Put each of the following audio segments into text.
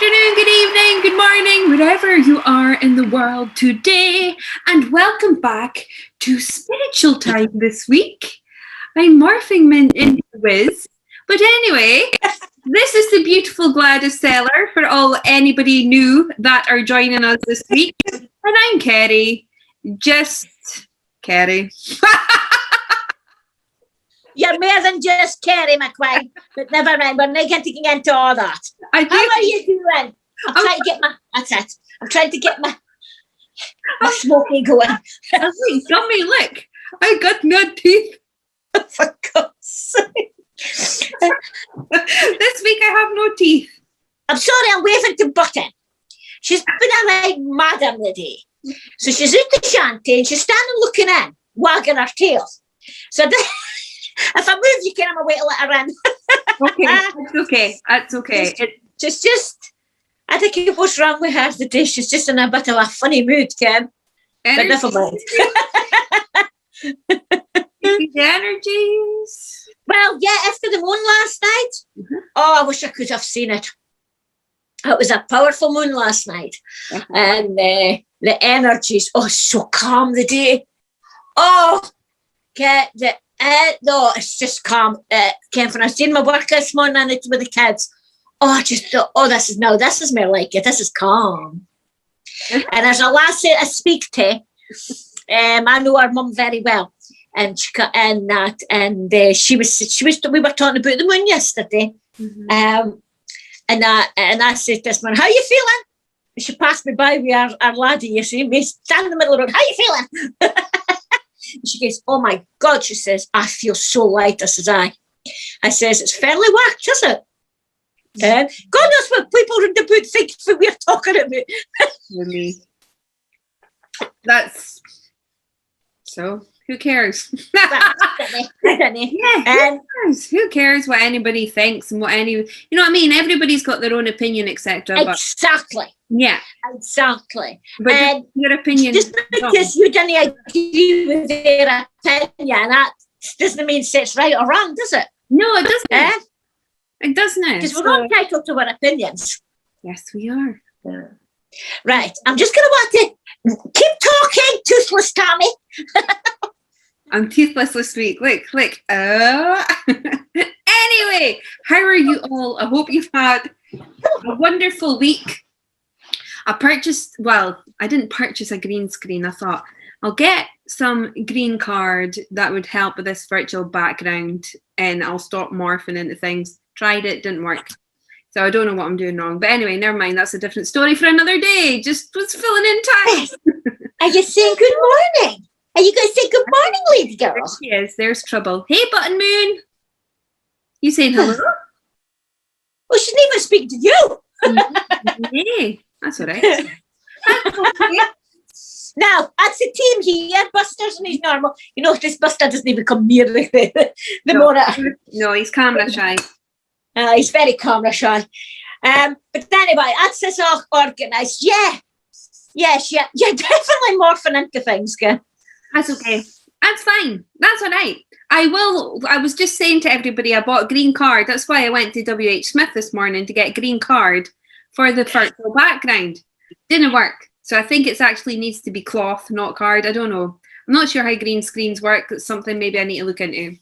afternoon, good evening, good morning, wherever you are in the world today, and welcome back to Spiritual Time this week. I'm morphing into Wiz, but anyway, this is the beautiful Gladys Sellar for anybody new that are joining us this week, and I'm Kerry, just Kerry. You're more than just Kerry McQuaid, but never mind, we're not getting into all that. How are you doing? I'm trying to get my, that's it. I'm trying to get my smoking going. Dummy, look, I got no teeth. For God's sake. This week I have no teeth. I'm sorry, I'm waving to Button. She's been a right madam the day. So she's out the shanty and she's standing looking in, wagging her tail. So if I move, you can have a wait to let her in. That's okay. She's just, I think what's wrong with her today. She's just in a bit of a funny mood, Kim. But never mind. The energies. Well, yeah, after the moon last night. Mm-hmm. Oh, I wish I could have seen it. It was a powerful moon last night. Mm-hmm. And the energies, so calm the day. Oh, no, it's just calm. Came when I was doing my work this morning and it's with the kids. I just thought, this is more like it. This is calm. And there's a lassie I speak to. I know her mum very well, and we were talking about the moon yesterday. Mm-hmm. And I said this morning, how you feeling? She passed me by with our laddie, you see, we stand in the middle of the road. How you feeling? She goes, oh my God, she says, I feel so light. I says, I says, it's fairly whacked, is it? God knows what people in the boot think we're talking about. Really? That's so. Who cares? Who cares what anybody thinks and what you know what I mean? Everybody's got their own opinion, etc. Exactly. Yeah. Exactly. But your opinion, just because you don't agree with their opinion, that doesn't mean it's right or wrong, does it? No, it doesn't. It doesn't. Because we're all entitled to our opinions. Yes, we are. Yeah. Right. I'm just going to want to keep talking, toothless Tommy. I'm toothless this week. Look. Anyway, how are you all? I hope you've had a wonderful week. I didn't purchase a green screen. I thought I'll get some green card that would help with this virtual background and I'll stop morphing into things. Tried it, didn't work. So I don't know what I'm doing wrong. But anyway, never mind. That's a different story for another day. Just was filling in time. Are you saying good morning? Are you going to say good morning, lady girl? There she is. There's trouble. Hey, Button Moon. You saying hello? Well, she's not even speaking to you. Hey, that's all right. Now, that's a team here. Buster's and he's normal. You know, this Buster doesn't even come near the monitor. No, he's camera shy. He's very camera shy. But anyway, that's us all organised. Yeah. Yes, yeah. You're definitely morphing into things, girl. That's okay. That's fine. That's all right. I was just saying to everybody, I bought a green card. That's why I went to WH Smith this morning to get a green card for the virtual background. Didn't work. So I think it actually needs to be cloth, not card. I don't know. I'm not sure how green screens work. It's something maybe I need to look into.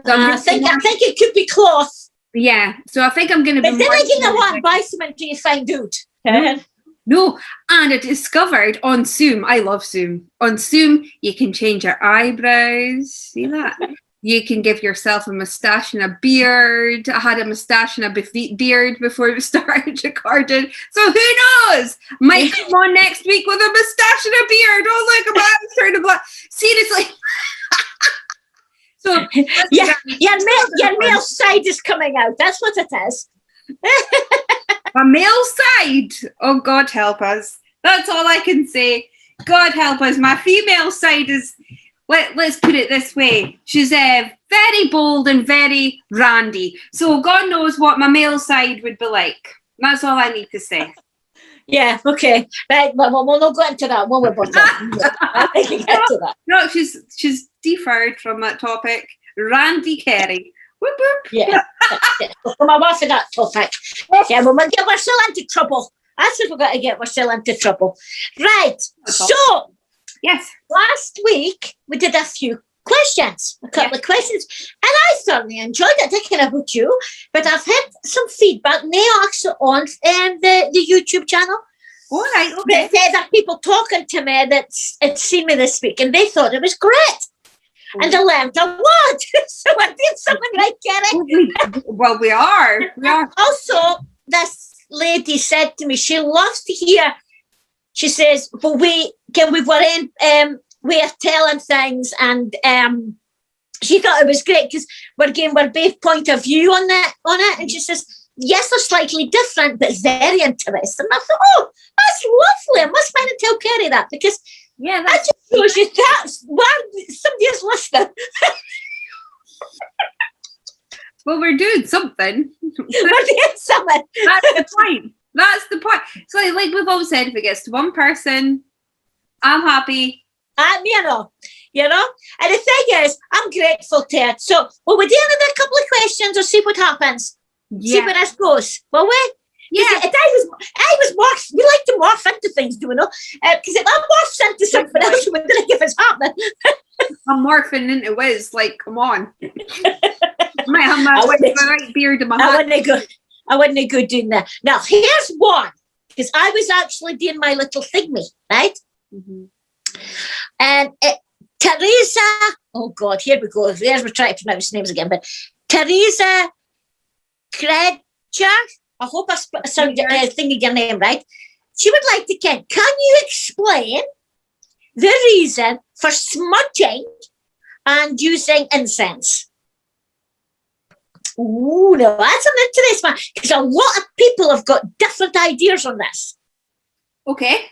So I think it could be cloth. Yeah. So I think I'm going to be. But then again, I want to buy some until you find out. No, and I discovered on Zoom, I love Zoom. On Zoom, you can change your eyebrows. See that? You can give yourself a moustache and a beard. I had a moustache and a beard before we started recording. So who knows? Might come on next week with a moustache and a beard. Oh, look, my eyes turning black. Seriously. So yeah, your male side is coming out. That's what it is. My male side. Oh, God help us. That's all I can say. God help us. My female side is, let's put it this way. She's very bold and very randy. So God knows what my male side would be like. That's all I need to say. Yeah, okay. Right, well, we'll not go into that one. I think we get to that. No, she's deferred from that topic. Randy Kerry. Whoop, whoop. Yeah. We'll come off of that topic. Yeah, we'll get ourselves into trouble. That's what we've got to get ourselves into trouble. Right. So, yes, last week we did a few questions, a couple of questions, and I thoroughly enjoyed it. I don't know about you, but I've had some feedback now also on the YouTube channel. All right, okay. There are people talking to me that's seen me this week, and they thought it was great. And I learned a lot. So I did something right, Kerry. Well, we are. Also, this lady said to me, she loves to hear, she says, well, we were in way of telling things, and she thought it was great because we're both point of view on it. And she says, yes, they're slightly different, but very interesting. And I thought, oh, that's lovely. I must find and tell Kerry that, because that just shows you that's why somebody is listening. Well, we're doing something. We're doing something. That's the point. That's the point. So, like we've always said, if it gets to one person, I'm happy. You know. And the thing is, I'm grateful to it. So, will we do another couple of questions or see what happens? Yeah. See where this goes, will we? Yeah. I was morphed. We like to morph into things, do we know? Because if I morphs into something else, we wouldn't think it's happening. I'm morphing into Wiz. Like, come on. I might have my right beard in my head. I wouldn't go doing that. Now, here's one. Because I was actually doing my little thingy, right? Mm-hmm. And Teresa, oh God, here we go. There's we try to pronounce names again, but Teresa Kredger, I hope I sound thinking your name right. She would like to can you explain the reason for smudging and using incense? Oh, no, that's an interesting one, because a lot of people have got different ideas on this. Okay.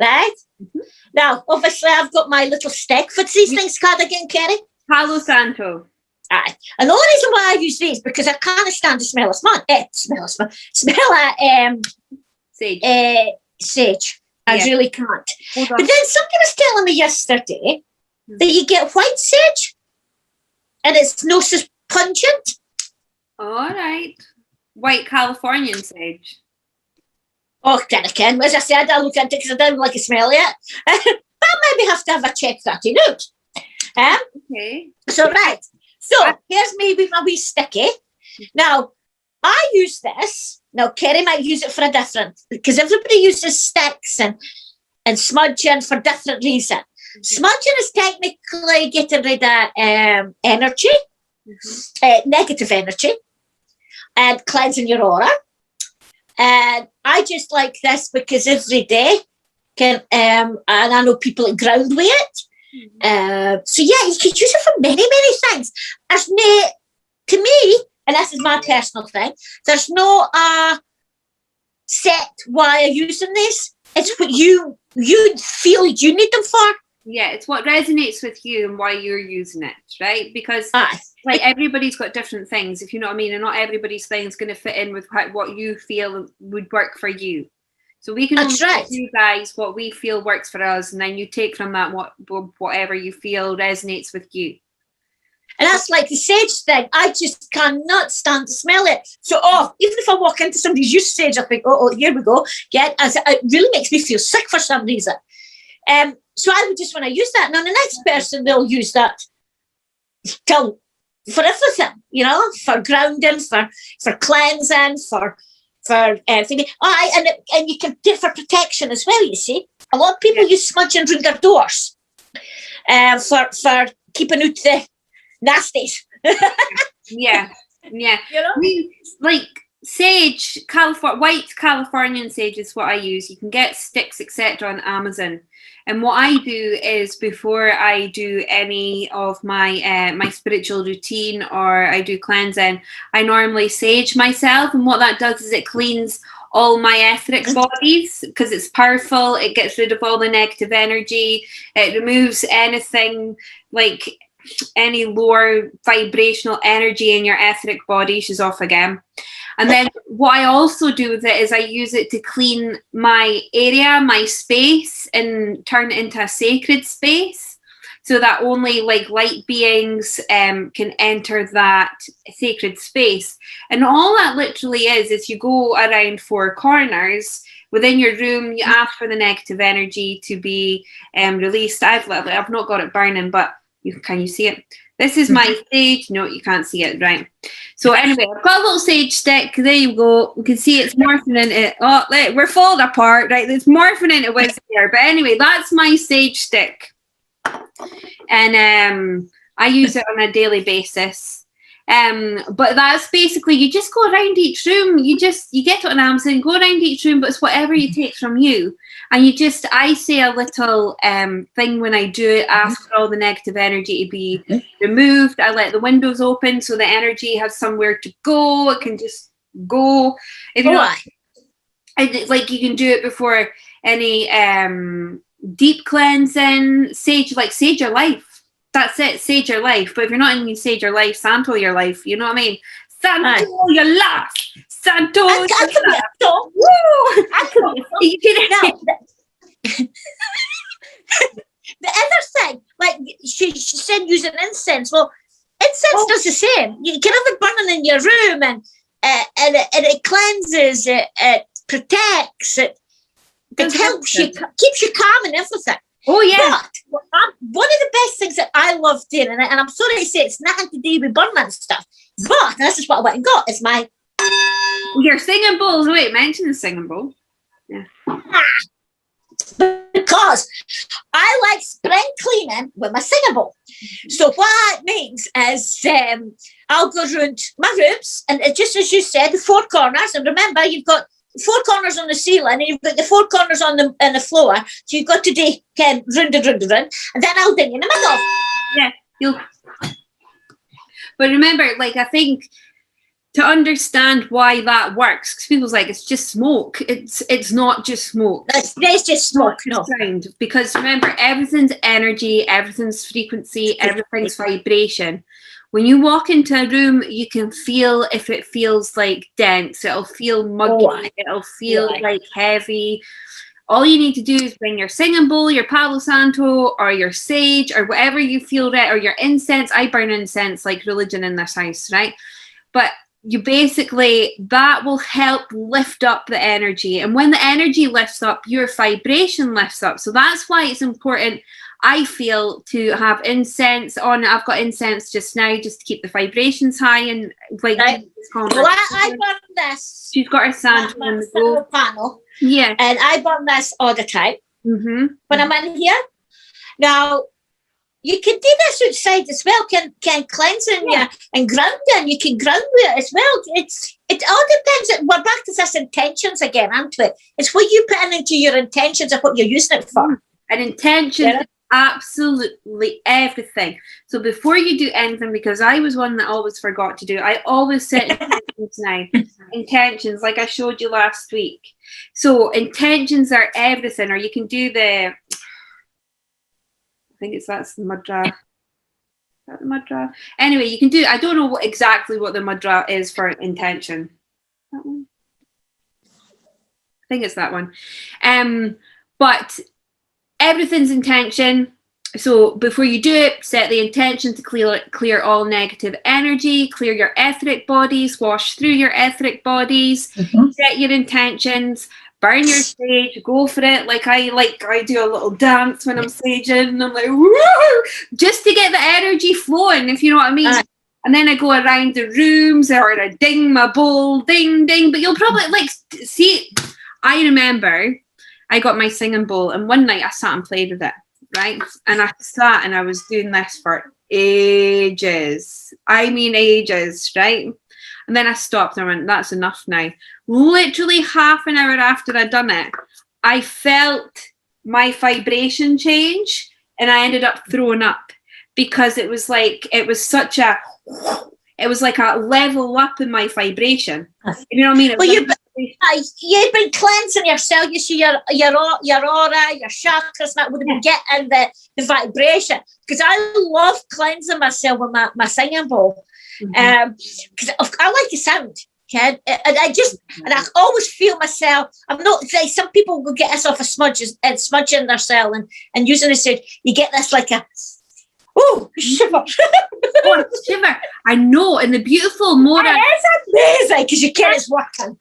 Right? Mm-hmm. Now, obviously, I've got my little stick. What's these things called again, Kerry? Palo Santo. Aye. And the only reason why I use these because I can't stand the smell of sage. Sage. I really can't. But then somebody was telling me yesterday that you get white sage and it's no so pungent. All right. White Californian sage. Oh, Ken, as I said, I'll look at it because I don't like the smell yet. But maybe have to have a check that out. Okay. So, right. So, here's maybe my wee sticky. Now, I use this. Now, Kerry might use it for a different, because everybody uses sticks and smudging for different reasons. Mm-hmm. Smudging is technically getting rid of energy, negative energy, and cleansing your aura. And I just like this because every day and I know people that ground with it. So yeah, you could use it for many, many things. There's no, to me, and this is my personal thing, there's no set why I'm using this. It's what you feel you need them for. Yeah, it's what resonates with you and why you're using it, right? Because like everybody's got different things, if you know what I mean, and not everybody's thing is going to fit in with what you feel would work for you. So we can only give you guys what we feel works for us, and then you take from that whatever you feel resonates with you. And that's like the sage thing. I just cannot stand to smell it. So, even if I walk into somebody's used sage, I think, here we go. It really makes me feel sick for some reason. So I would just want to use that. Now the next person, they'll use that for everything, for grounding, for cleansing, for everything. And you can do it for protection as well, you see. A lot of people use smudging around their doors for keeping out the nasties. Yeah. I mean, like sage, white Californian sage is what I use. You can get sticks, etc. on Amazon. And what I do is before I do any of my my spiritual routine or I do cleansing, I normally sage myself. And what that does is it cleans all my etheric bodies because it's powerful. It gets rid of all the negative energy. It removes anything like any lower vibrational energy in your etheric body. She's off again. And then what I also do with it is I use it to clean my area, my space, and turn it into a sacred space. so that only like light beings can enter that sacred space. And all that literally is you go around 4 corners within your room, you ask for the negative energy to be released. I've not got it burning, but can you see it? This is my sage. No, you can't see it, right? So anyway, I've got a little sage stick. There you go. You can see it's morphing into, oh, we're falling apart, right? It's morphing into wisdom here. But anyway, that's my sage stick. And I use it on a daily basis. But that's basically, you just go around each room. You get to an Amazon, go around each room, but it's whatever you take from you. And I say a little thing when I do it, ask for all the negative energy to be removed. I let the windows open so the energy has somewhere to go. It can just go. If you know, like you can do it before any deep cleansing, sage your life. That's it, sage your life. But if you're not in sage your life, Santo your life. You know what I mean? Santo your life. Santo. I can be the other thing, like she said, using incense. Well, incense does the same. You can have it burning in your room, and it cleanses, it protects, it helps you, keeps you calm and everything. Oh yeah. But one of the best things that I love doing, and I'm sorry to say it's nothing to do with burning stuff, but this is what I went and got, is my your singing bowls. Wait, mention the singing bowl. Yeah. Because I like spring cleaning with my singing bowl. So what it means is I'll go around my rooms, and just as you said, the 4 corners, and remember you've got 4 corners on the ceiling, and you've got the 4 corners on the floor. So you've got to do round, and then I'll do in the middle. Yeah, but remember, like, I think to understand why that works, because people's like, it's just smoke. It's not just smoke. It's just smoke. No. Sound. Because remember, everything's energy, everything's frequency, everything's vibration. When you walk into a room, you can feel if it feels like dense. It'll feel muggy. It'll feel like heavy. All you need to do is bring your singing bowl, your Palo Santo, or your sage, or whatever you feel right, or your incense. I burn incense like religion in this house, right? But you basically, that will help lift up the energy. And when the energy lifts up, your vibration lifts up. So that's why it's important, I feel, to have incense on. I've got incense just now just to keep the vibrations high. And like, I burn this. She's got her sand on the go. Panel. Yeah. And I burn this all the time when I'm in here. Now, you can do this outside as well, can cleansing you and grounding. You can ground with it as well. It all depends. We're back to this intentions again, aren't we? It's what you put into your intentions of what you're using it for. An intention is absolutely everything. So before you do anything, because I was one that always forgot to do, I always set intentions now. Intentions, like I showed you last week. So intentions are everything, or you can do the, I think that's the mudra. Is that the mudra? Anyway, you can do, I don't know exactly what the mudra is for intention. That one? I think it's that one. But everything's intention. So before you do it, set the intention to clear all negative energy, clear your etheric bodies, wash through your etheric bodies, set your intentions, burn your sage, go for it. I do a little dance when I'm saging, and I'm like, woo! Just to get the energy flowing, if you know what I mean. And then I go around the rooms, or I ding my bowl, ding, ding. But you'll probably see, I remember I got my singing bowl, and one night I sat and played with it, right? And I sat and I was doing this for ages. I mean ages, right? And then I stopped and I went, that's enough now. Literally half an hour after I'd done it, I felt my vibration change, and I ended up throwing up, because it was like a level up in my vibration. You know what I mean? Well, you've been cleansing yourself. You see your aura, your chakras, that would have been getting the vibration. Because I love cleansing myself with my singing bowl. Because I like the sound. Okay? And I always feel myself. I'm not like some people will get us off of smudges and smudging themselves and using the sage. You get this like a Oh, shiver. Oh, shiver. I know. And the beautiful Morag. It's amazing because you can it's working.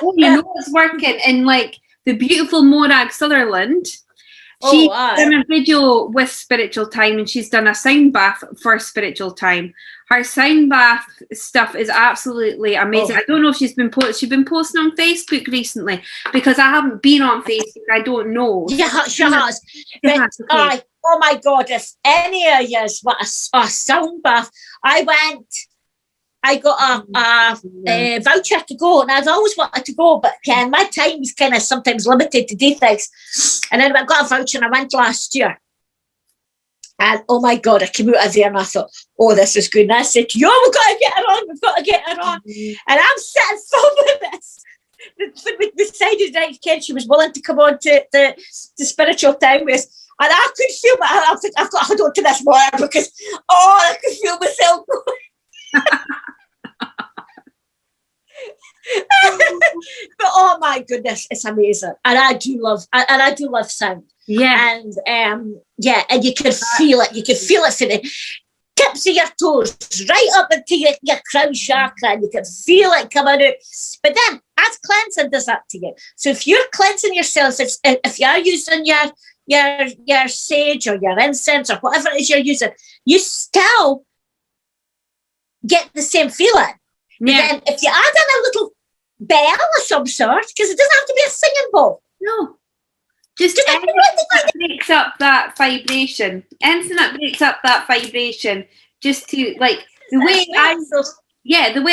Oh, you know it's working. And like the beautiful Morag Sutherland, she's done a video with Spiritual Time and she's done a sound bath for Spiritual Time. Her sound bath stuff is absolutely amazing. I don't know if she's been posting on Facebook recently because I haven't been on Facebook. I don't know. Yeah, she has. But, okay. Oh my God, if any of you want a sound bath, I got a voucher to go, and I'd always wanted to go, but my time's kind of sometimes limited to do things. And then I got a voucher and I went last year. And oh my God, I came out of there and I thought, oh, this is good. And I said, yo, we've got to get her on. And I'm sitting filming this. We decided, right, Ken, she was willing to come on to Spiritual Time with us. And I could feel I think I've got to hold on to this more because, I could feel myself going. But oh my goodness, it's amazing. And I do love sound. Yeah. And and you can feel it. You can feel it from the tips of your toes right up into your crown chakra, and you can feel it coming out. But then as cleansing does that to you. So if you're cleansing yourself, if you're using your sage or your incense or whatever it is you're using, you still get the same feeling. Yeah. Then if you add in a little bell of some sort, because it doesn't have to be a singing bowl. No. Just anything that breaks up that vibration. Anything that breaks up that vibration. Just to like the way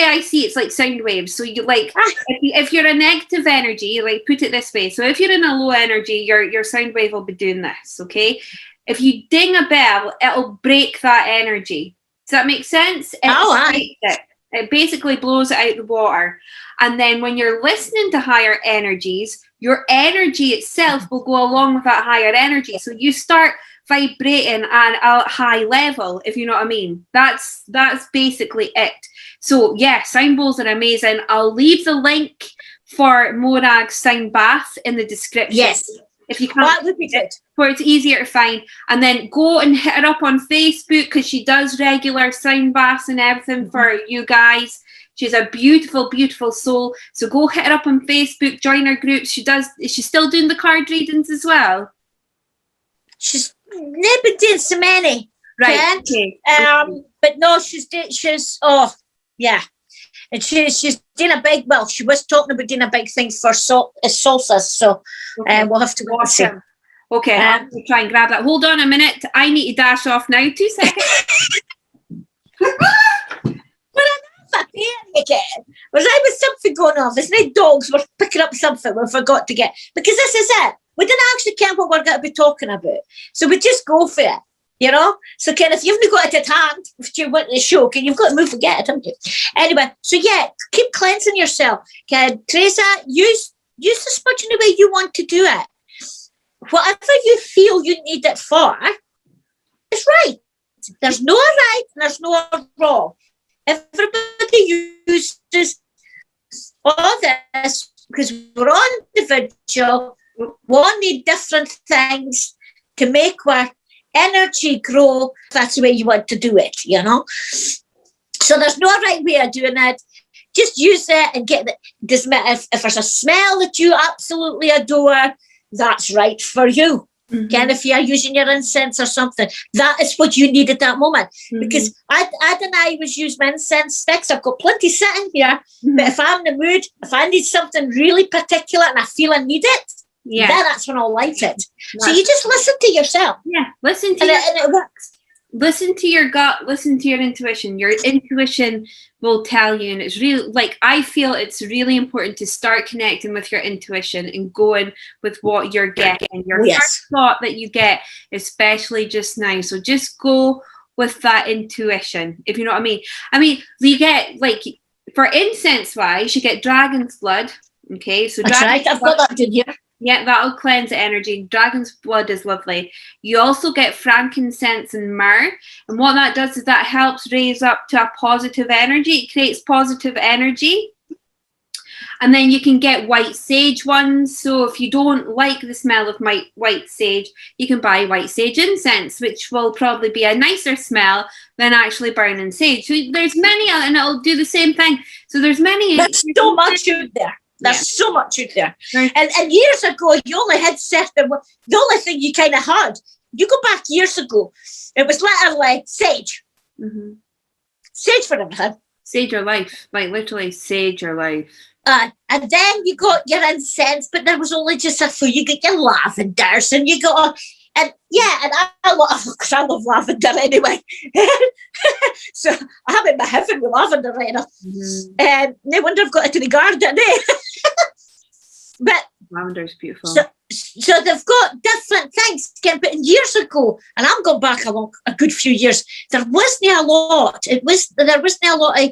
I see it's like sound waves. So you like if you're a negative energy, like put it this way. So if you're in a low energy, your sound wave will be doing this. Okay. If you ding a bell, it'll break that energy. Does that make sense? It basically blows it out of the water. And then when you're listening to higher energies, your energy itself will go along with that higher energy. So you start vibrating at a high level, if you know what I mean. That's basically it. So yeah, sound bowls are amazing. I'll leave the link for Morag's sound bath in the description. Yes. If you can't, that would be good. For it's easier to find. And then go and hit her up on Facebook because she does regular sound baths and everything for you guys. She's a beautiful, beautiful soul. So go hit her up on Facebook, join her group. Is she still doing the card readings as well? She's never been doing so many. Right. Okay. But no, and she's doing a big, she was talking about doing a big thing for solstice, so we'll have to go and see. Okay, I'll try and grab that. Hold on a minute. I need to dash off now. 2 seconds. Again, was I with something going on? There's no dogs were picking up something we forgot to get, because this is it. We didn't actually care what we're going to be talking about, so we just go for it, you know. So Ken, if you've got it at hand, if you went to the show, Ken, you've got to move and get it, haven't you? Anyway, so yeah, keep cleansing yourself. Ken, Teresa, use the smudge in the way you want to do it. Whatever you feel you need it for, is right. There's no right and there's no wrong. Everybody uses all this because we're all individual. We all need different things to make our energy grow. That's the way you want to do it, you know. So there's no right way of doing it. Just use it and get it. Doesn't matter if there's a smell that you absolutely adore, that's right for you. Again, if you're using your incense or something, that is what you need at that moment. Because I was using my incense sticks. I've got plenty sitting here, but if I'm in the mood, if I need something really particular and I feel I need it, then that's when I'll light it. So you just listen to yourself. Yeah, listen to it works. Listen to your gut, listen to your intuition. Your intuition will tell you, and it's really, like, I feel it's really important to start connecting with your intuition and going with what you're getting. Your first thought that you get, especially just now. So just go with that intuition, if you know what I mean. I mean, you get, like, for incense wise, you get dragon's blood. Okay, so that's right. I've got that in here. Yeah, that'll cleanse the energy. Dragon's blood is lovely. You also get frankincense and myrrh. And what that does is that helps raise up to a positive energy. It creates positive energy. And then you can get white sage ones. So if you don't like the smell of white sage, you can buy white sage incense, which will probably be a nicer smell than actually burning sage. So there's many, and it'll do the same thing. So there's many. There's so much out there. There's so much out there. And years ago, you only had certain, the only thing you kind of had, you go back years ago, it was literally sage. Mm-hmm. Sage for everything. Sage your life, like literally sage your life. And then you got your incense, but there was only just a few. You got your lavenders, and you got, and I love lavender anyway. So I have it in my heaven with lavender right now. Mm-hmm. No wonder I've got it in the garden, eh? But lavender's beautiful. So they've got different things. But years ago, and I'm going back a good few years, there wasn't a lot. There wasn't a lot of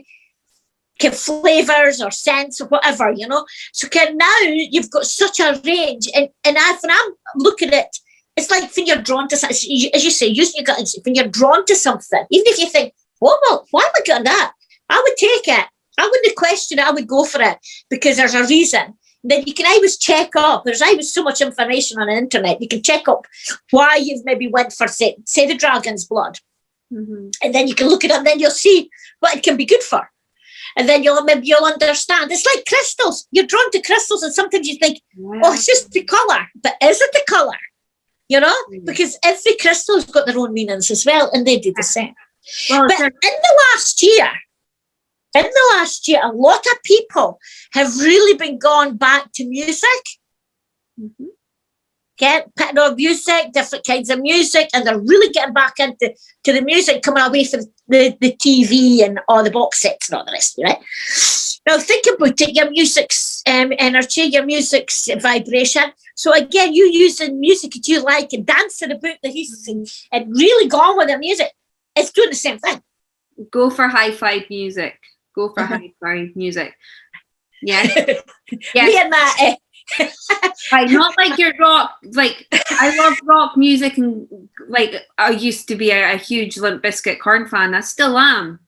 flavours or scents or whatever, you know. So now you've got such a range, and when I'm looking at it, it's like when you're drawn to something, as you say, using your gut, when you're drawn to something, even if you think, why am I getting that? I would take it. I wouldn't question it. I would go for it because there's a reason. Then you can always check up. There's always so much information on the internet. You can check up why you've maybe went for, say the dragon's blood. Mm-hmm. And then you can look at it and then you'll see what it can be good for. And then you'll understand. It's like crystals. You're drawn to crystals and sometimes you think, oh, it's just the colour. But is it the colour? You know? Mm-hmm. Because every crystal's got their own meanings as well, and they do the same. Well, but in the last year, a lot of people have really been going back to music. Mm-hmm. Putting on music, different kinds of music, and they're really getting back into the music, coming away from the TV and all the box sets and all the rest of it. Right? Now think about it, your music's energy, your music's vibration. So again, you using music that you like and dancing about the house and really going with the music, it's doing the same thing. Go for hi-fi music. Go for hi-fi music. Yeah. Yeah. Me and my right, not like your rock. Like I love rock music, and like I used to be a huge Limp Bizkit Korn fan. I still am,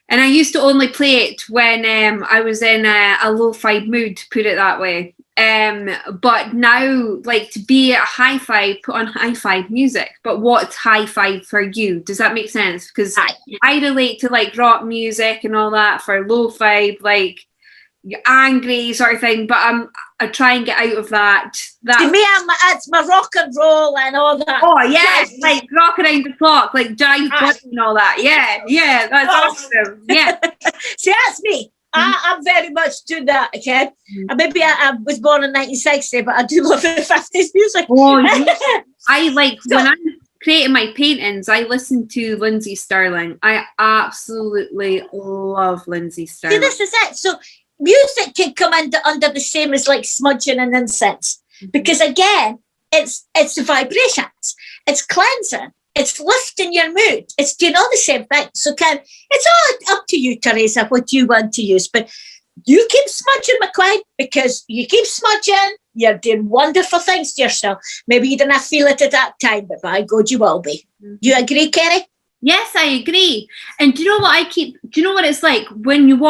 and I used to only play it when I was in a lo-fi mood. Put it that way. But now, like to be at hi-fi, put on hi-fi music. But what's hi-fi for you? Does that make sense? Because I relate to like rock music and all that for lo-fi, like angry sort of thing. But I try and get out of that. To me, it's my rock and roll and all that. Oh yeah, like rock around the clock, like Jive Button and all that. Yeah, that's awesome. Yeah. See, that's me. I'm very much do that, okay? Maybe I was born in 1960, but I do love the 50s music. Oh, yeah. I like, when I'm creating my paintings, I listen to Lindsay Stirling. I absolutely love Lindsay Stirling. See, this is it. So music can come under the same as like smudging and incense. Because again, it's the vibrations. It's cleansing. It's lifting your mood. It's doing all the same thing. So it's all up to you, Teresa, what you want to use. But you keep smudging, McQueen, because you keep smudging, you're doing wonderful things to yourself. Maybe you didn't feel it at that time, but by God, you will be. Do you agree, Kerry? Yes, I agree. And do you know what do you know what it's like when you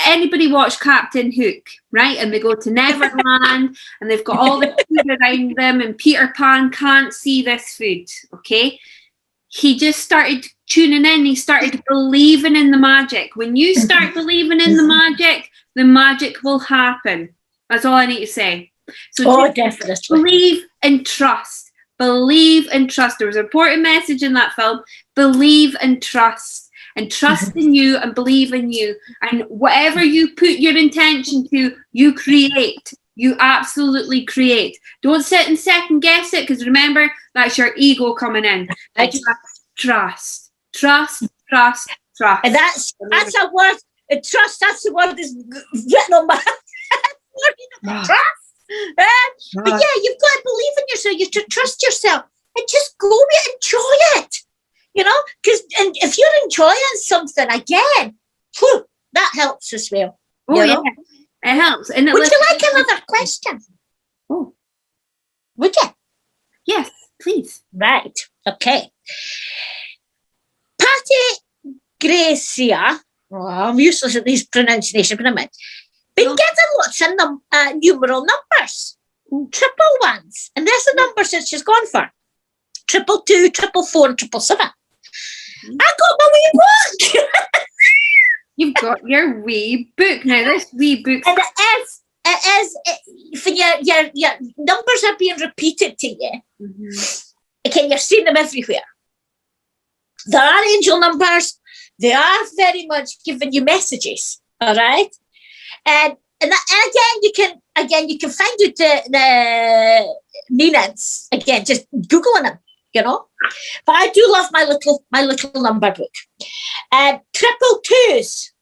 anybody watch Captain Hook, right? And they go to Neverland and they've got all the food around them and Peter Pan can't see this food, okay? He just started tuning in. He started believing in the magic. When you start believing in the magic will happen. That's all I need to say. So definitely. Believe and trust. Believe and trust. There was an important message in that film. Believe and trust in you and believe in you. And whatever you put your intention to, you create. You absolutely create. Don't sit and second guess it, because remember, that's your ego coming in. Trust. And that's a word. Trust, that's the word that's written on my trust. But yeah, you've got to believe in yourself. You have to trust yourself and just go and enjoy it. You know, because if you're enjoying something again, that helps as well. Oh yeah, it helps. And would you like another question? Oh, would you? Yes, please. Right. Okay. Patty Gracia. Oh, I'm useless at these pronunciations, but I mean, Been getting lots of numeral numbers, triple ones, and there's the numbers that she's gone for: 222, 444, and 777. I got my wee book. You've got your wee book now. This wee book, and for your numbers are being repeated to you. Again, you're seeing them everywhere. There are angel numbers. They are very much giving you messages. All right, and again you can find out the meanings. Again, just googling them. You know, but I do love my little number book. 222s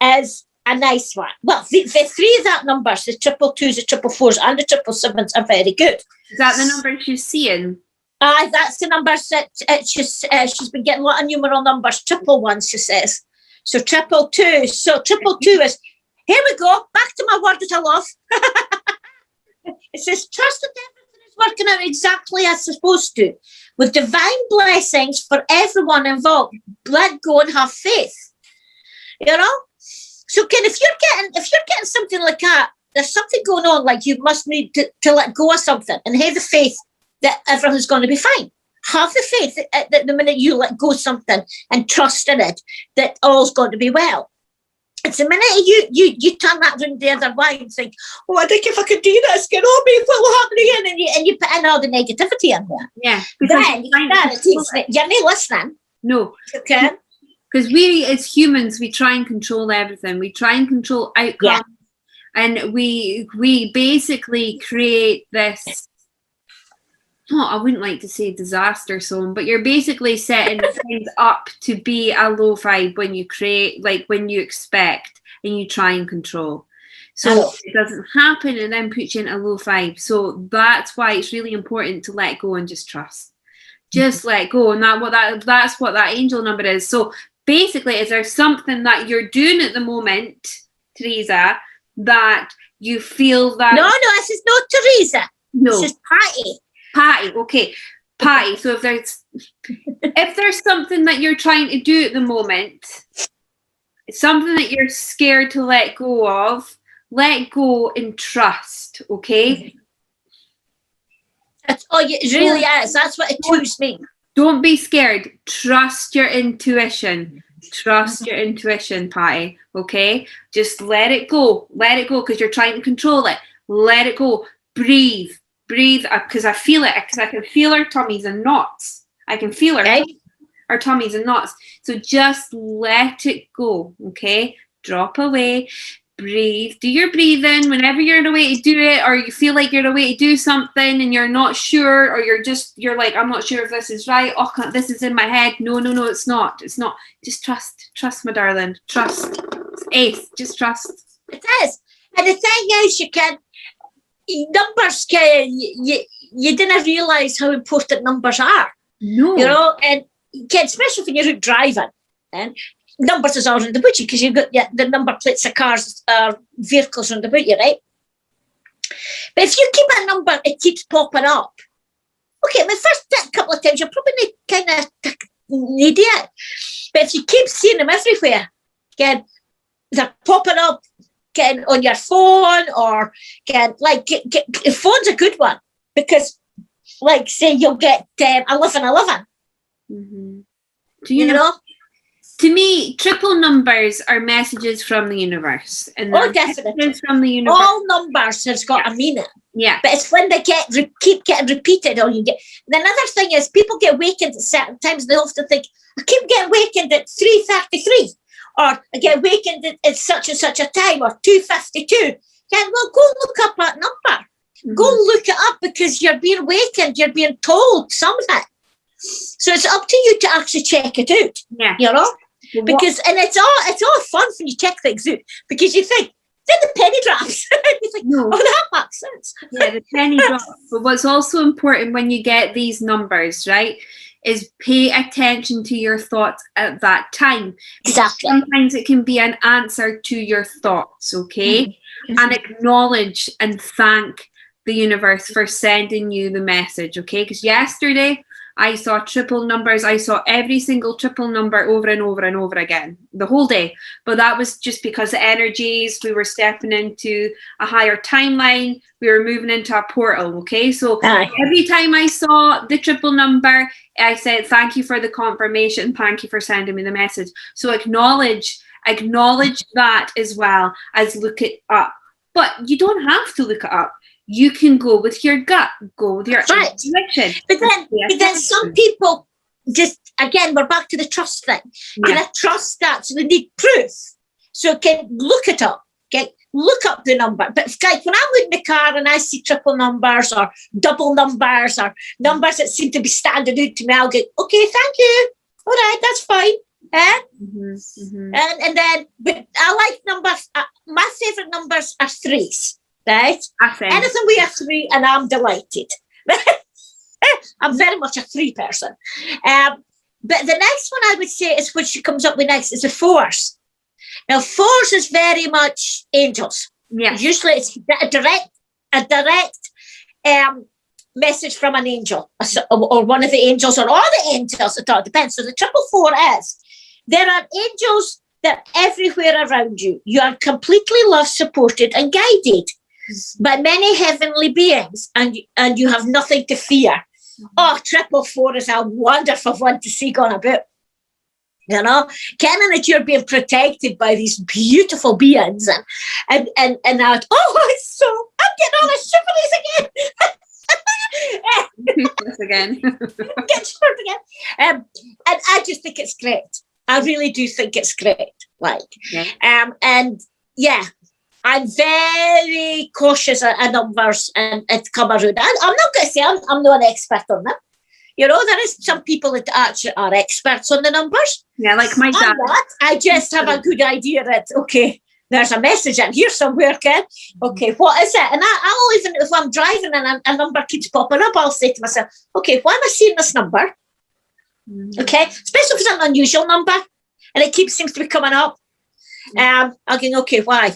is a nice one. Well, the three of that numbers, the 222s, the 444s, and the 777s are very good. Is that the number she's seeing? That's the numbers that she's been getting a lot of numeral numbers, triple ones, she says. So 222. So 222 is, here we go, back to my word that I love. It says, trust that everything is working out exactly as it's supposed to, with divine blessings for everyone involved. Let go and have faith. You know? So if you're getting something like that, there's something going on, like you must need to let go of something and have the faith that everything's going to be fine. Have the faith that the minute you let go of something and trust in it, that all's going to be well. It's the minute you turn that round the other way and think, oh, I think if I could do this, get on me, what will happen again? And you put in all the negativity in there. Yeah. Then you're not listening. No. Okay. Because we, as humans, we try and control everything. We try and control outcomes. Yeah. And we basically create this, I wouldn't like to say disaster zone, but you're basically setting things up to be a low vibe when you create, like when you expect and you try and control. So it doesn't happen and then puts you in a low vibe. So that's why it's really important to let go and just trust. Just let go. And that's what that angel number is. So basically, is there something that you're doing at the moment, Teresa, that you feel that... No, this is not Teresa. No. This is Patty. Patty, okay. Patty, so if there's something that you're trying to do at the moment, something that you're scared to let go of, let go and trust, okay? It really is. That's what it means. Don't be scared. Trust your intuition. Trust your intuition, Patty, okay? Just let it go. Let it go because you're trying to control it. Let it go. Breathe, because I feel it, because I can feel our tummies in knots. I can feel our tummies in knots. So just let it go, okay? Drop away. Breathe. Do your breathing whenever you're in a way to do it, or you feel like you're in a way to do something and you're not sure, or you're like, I'm not sure if this is right. Oh, this is in my head. No, it's not. It's not. Just trust, my darling. Trust. It's ace. Just trust. It is. And the thing is, numbers, you didn't realise how important numbers are. No. You know, and especially when you're out driving, and numbers is all around about you because you've got the number plates of cars, vehicles around about you, right? But if you keep a number, it keeps popping up. Okay, the first couple of times you're probably kind of need it. But if you keep seeing them everywhere, again, they're popping up, getting on your phone, or phone's a good one because, like, say you'll get 11. Mm-hmm. Do you know? To me, triple numbers are messages from the universe. And definitely. From the universe. All numbers has got a meaning. Yeah. But it's when they keep getting repeated, or you get. And another thing is, people get wakened at certain times. They often think, I keep getting wakened at 3:33, or I get wakened at such and such a time, or 2:52. Yeah, well, go look up that number. Mm-hmm. Go look it up because you're being wakened. You're being told something. So it's up to you to actually check it out. Yeah. You know. Because and it's all fun when you check things out because you think then the penny drops. You think, no. Oh, that makes sense. Yeah, the penny drops. But what's also important when you get these numbers, right, is pay attention to your thoughts at that time. Exactly. Sometimes it can be an answer to your thoughts, okay? Mm-hmm. And acknowledge and thank the universe for sending you the message, okay? Because yesterday I saw triple numbers. I saw every single triple number over and over and over again the whole day. But that was just because the energies, we were stepping into a higher timeline. We were moving into a portal, okay? So every time I saw the triple number, I said, thank you for the confirmation. Thank you for sending me the message. So acknowledge that as well as look it up. But you don't have to look it up. You can go with your gut, go with your intuition. But then some people just, again, we're back to the trust thing. Can I trust that? So they need proof. So can look it up. Okay, look up the number. But like when I'm in the car and I see triple numbers or double numbers or numbers that seem to be standing out to me, I'll go, okay, thank you. All right, that's fine. And then, but I like numbers. My favourite numbers are threes. Right? Anything we have 3 and I'm delighted. I'm very much a 3 person. But the next one I would say is what she comes up with next is the 4s. Now 4s is very much angels. Yeah. Usually it's a direct message from an angel or one of the angels or all the angels. It all depends. So the 444 is there are angels that are everywhere around you. You are completely loved, supported and guided by many heavenly beings, and you have nothing to fear. Oh, 444 is a wonderful one to see going about. You know, Kenning that you're being protected by these beautiful beings, and that, I'm getting all the shivers again. Get shivered again. And I just think it's great. I really do think it's great. And yeah. I'm very cautious of numbers and come around. I'm not going to say I'm not an expert on them. You know, there is some people that actually are experts on the numbers. Yeah, like my dad. I just have a good idea that, okay, there's a message in here somewhere, Ken. Okay, what is it? And I'll even, if I'm driving and a number keeps popping up, I'll say to myself, okay, why am I seeing this number? Okay, especially if it's an unusual number and it seems to be coming up. I'll go, okay, why? And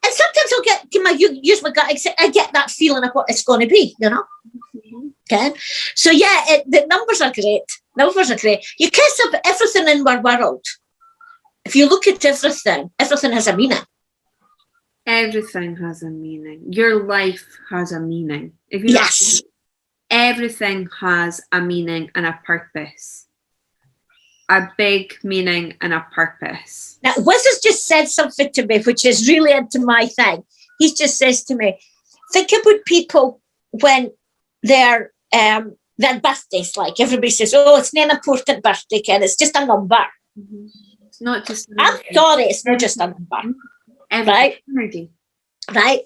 sometimes I'll use my gut. I get that feeling of what it's going to be, you know. Okay, so yeah, the numbers are great. You kiss up everything in our world. If you look at everything has a meaning. Everything has a meaning. Your life has a meaning. Yes, everything has a meaning and a purpose. A big meaning and a purpose. Now, Wiz has just said something to me, which is really into my thing. He just says to me, think about people when their birthdays, like everybody says, oh, it's not an important birthday, Ken, it's just a number. It's not just a number. I'm sorry, it's not just a number. Right? Right?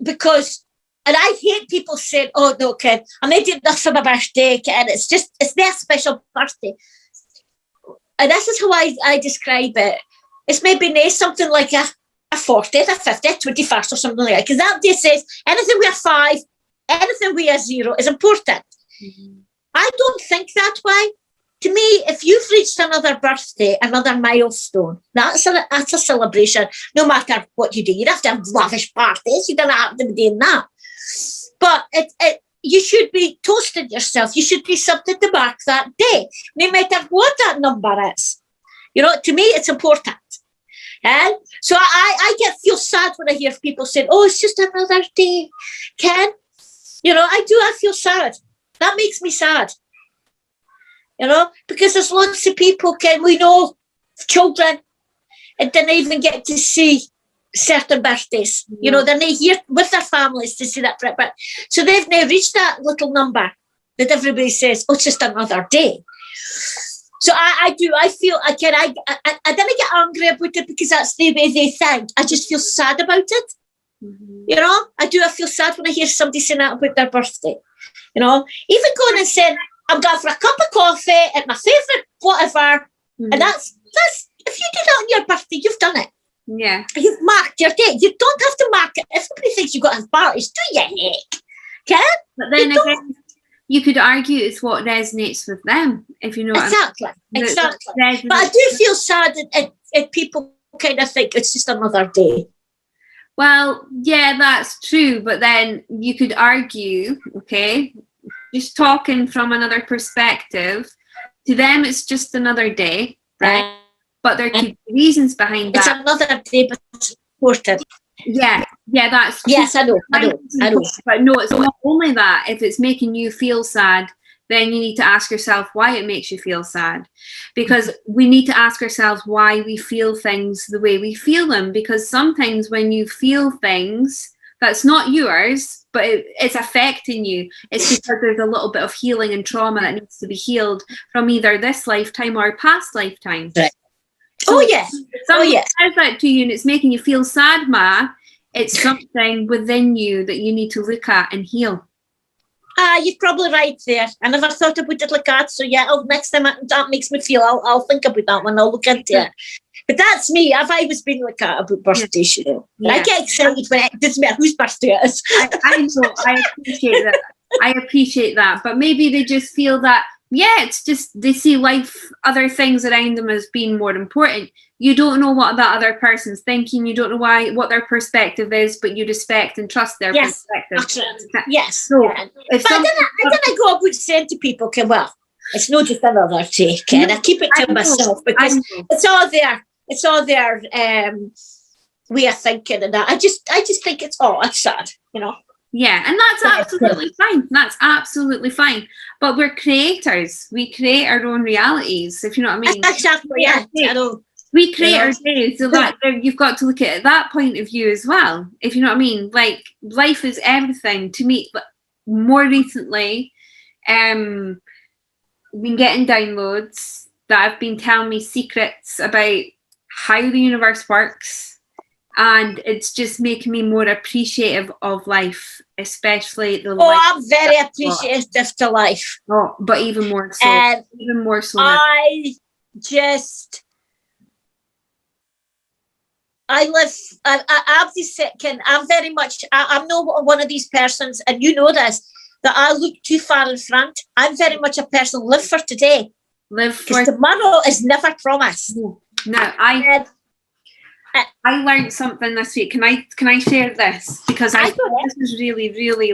Because, and I hate people saying, oh, no, Ken, I made it enough for my birthday, Ken, it's their special birthday. And this is how I describe it. It's maybe nice, something like a 40th, a 50th, 21st or something like that. Because that day says anything with a 5, anything with a 0 is important. I don't think that way. To me, if you've reached another birthday, another milestone, that's a celebration, no matter what you do. You don't have to have lavish parties. You don't have to be doing that. But you should be toasting yourself. You should be something to mark that day, no matter what that number is. You know, to me, it's important. And so I feel sad when I hear people saying, oh, it's just another day, Ken. You know, I feel sad. That makes me sad. You know, because there's lots of people, Ken, we know, children, and didn't even get to see certain birthdays. You know, they're not here with their families to see that. But so they've now reached that little number that everybody says, oh, it's just another day. So I feel, I didn't get angry about it because that's the way they think. I just feel sad about it. You know, I feel sad when I hear somebody saying that about their birthday. You know, even going and saying, I'm going for a cup of coffee at my favourite whatever. And that's, if you do that on your birthday, you've done it. Yeah. You've marked your day. You don't have to mark it. If somebody thinks you've got to have parties, do your heck. Okay? But then again, you could argue it's what resonates with them, if you know what I mean. Exactly. But I do feel sad that people kind of think it's just another day. Well, yeah, that's true. But then you could argue, okay, just talking from another perspective, to them it's just another day, right? But there could be reasons behind it's that. another day, but it's important. Yeah, that's yes, I know. But no, it's not only that. If it's making you feel sad, then you need to ask yourself why it makes you feel sad. Because we need to ask ourselves why we feel things the way we feel them. Because sometimes when you feel things that's not yours, but it's affecting you, it's because there's a little bit of healing and trauma that needs to be healed from either this lifetime or past lifetimes. Right. So yes. If someone says that to you and it's making you feel sad, Ma, it's something within you that you need to look at and heal. You're probably right there. I never thought about it like that. So next time that makes me feel, I'll think about that one. I'll look into it. But that's me. I've always been like that about birthdays, you know. Yeah. I get excited when it doesn't matter whose birthday it is. I know. I appreciate that. I appreciate that. But maybe they just feel that, it's just they see life, other things around them as being more important. You don't know what that other person's thinking. You don't know what their perspective is, but you respect and trust their perspective. Absolutely. Yes. So, but I didn't go about saying to people, okay, well, it's not just another take, and I keep it to myself because it's all there. It's all their way of thinking, and that. I just think it's sad, you know. Yeah, and that's absolutely fine. That's absolutely fine. But we're creators. We create our own realities, if you know what I mean. Exactly, yeah. We create our days, so that you've got to look at it that point of view as well, if you know what I mean. Like, life is everything to me. But more recently, been getting downloads that have been telling me secrets about how the universe works. And it's just making me more appreciative of life, especially the life. I'm very appreciative to life. Oh, but even more so. Even more so. I'm very much, I'm not one of these persons, and you know this, that I look too far in front. I'm very much a person, live for today. Because tomorrow is never promised. No, I learned something this week. Can I share this? Because I thought this was really, really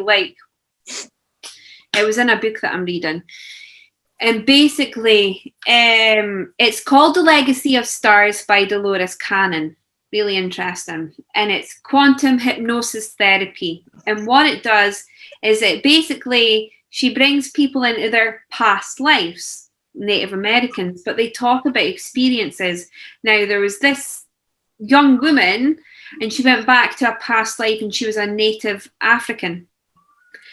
it was in a book that I'm reading. And basically, it's called The Legacy of Stars by Dolores Cannon. Really interesting. And it's quantum hypnosis therapy. And what it does is she brings people into their past lives, Native Americans, but they talk about experiences. Now, there was this young woman, and she went back to a past life, and she was a Native African.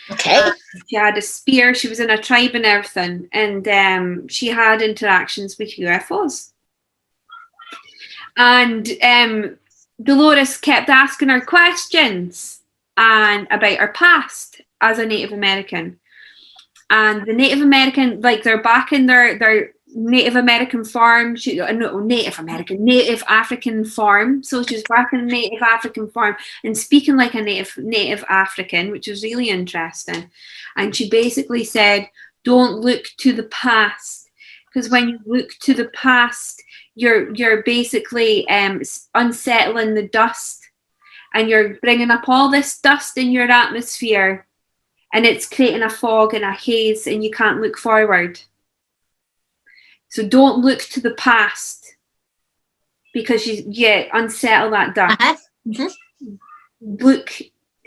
Okay. She had a spear. She was in a tribe and everything, and she had interactions with UFOs. And Dolores kept asking her questions and about her past as a Native American. And the Native American, they're back in their Native American farm. Native African farm. So she was back in a Native African farm and speaking like a Native African, which was really interesting. And she basically said, don't look to the past, because when you look to the past, you're basically unsettling the dust, and you're bringing up all this dust in your atmosphere, and it's creating a fog and a haze, and you can't look forward. So don't look to the past, because you unsettle that dust.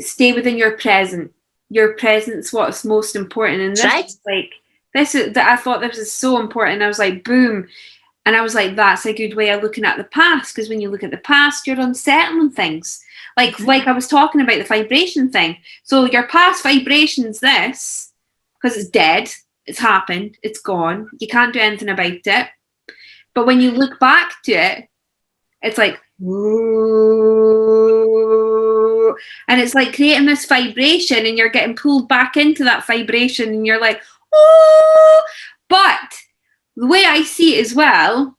Stay within your present. Your present's what's most important. And this, I thought this was so important. I was like, boom. And I was like, that's a good way of looking at the past, because when you look at the past, you're unsettling things. Like I was talking about the vibration thing. So your past vibration's this, because it's dead. It's happened. It's gone. You can't do anything about it. But when you look back to it, it's like, whoa. And it's like creating this vibration, and you're getting pulled back into that vibration, and you're like, oh. But the way I see it as well,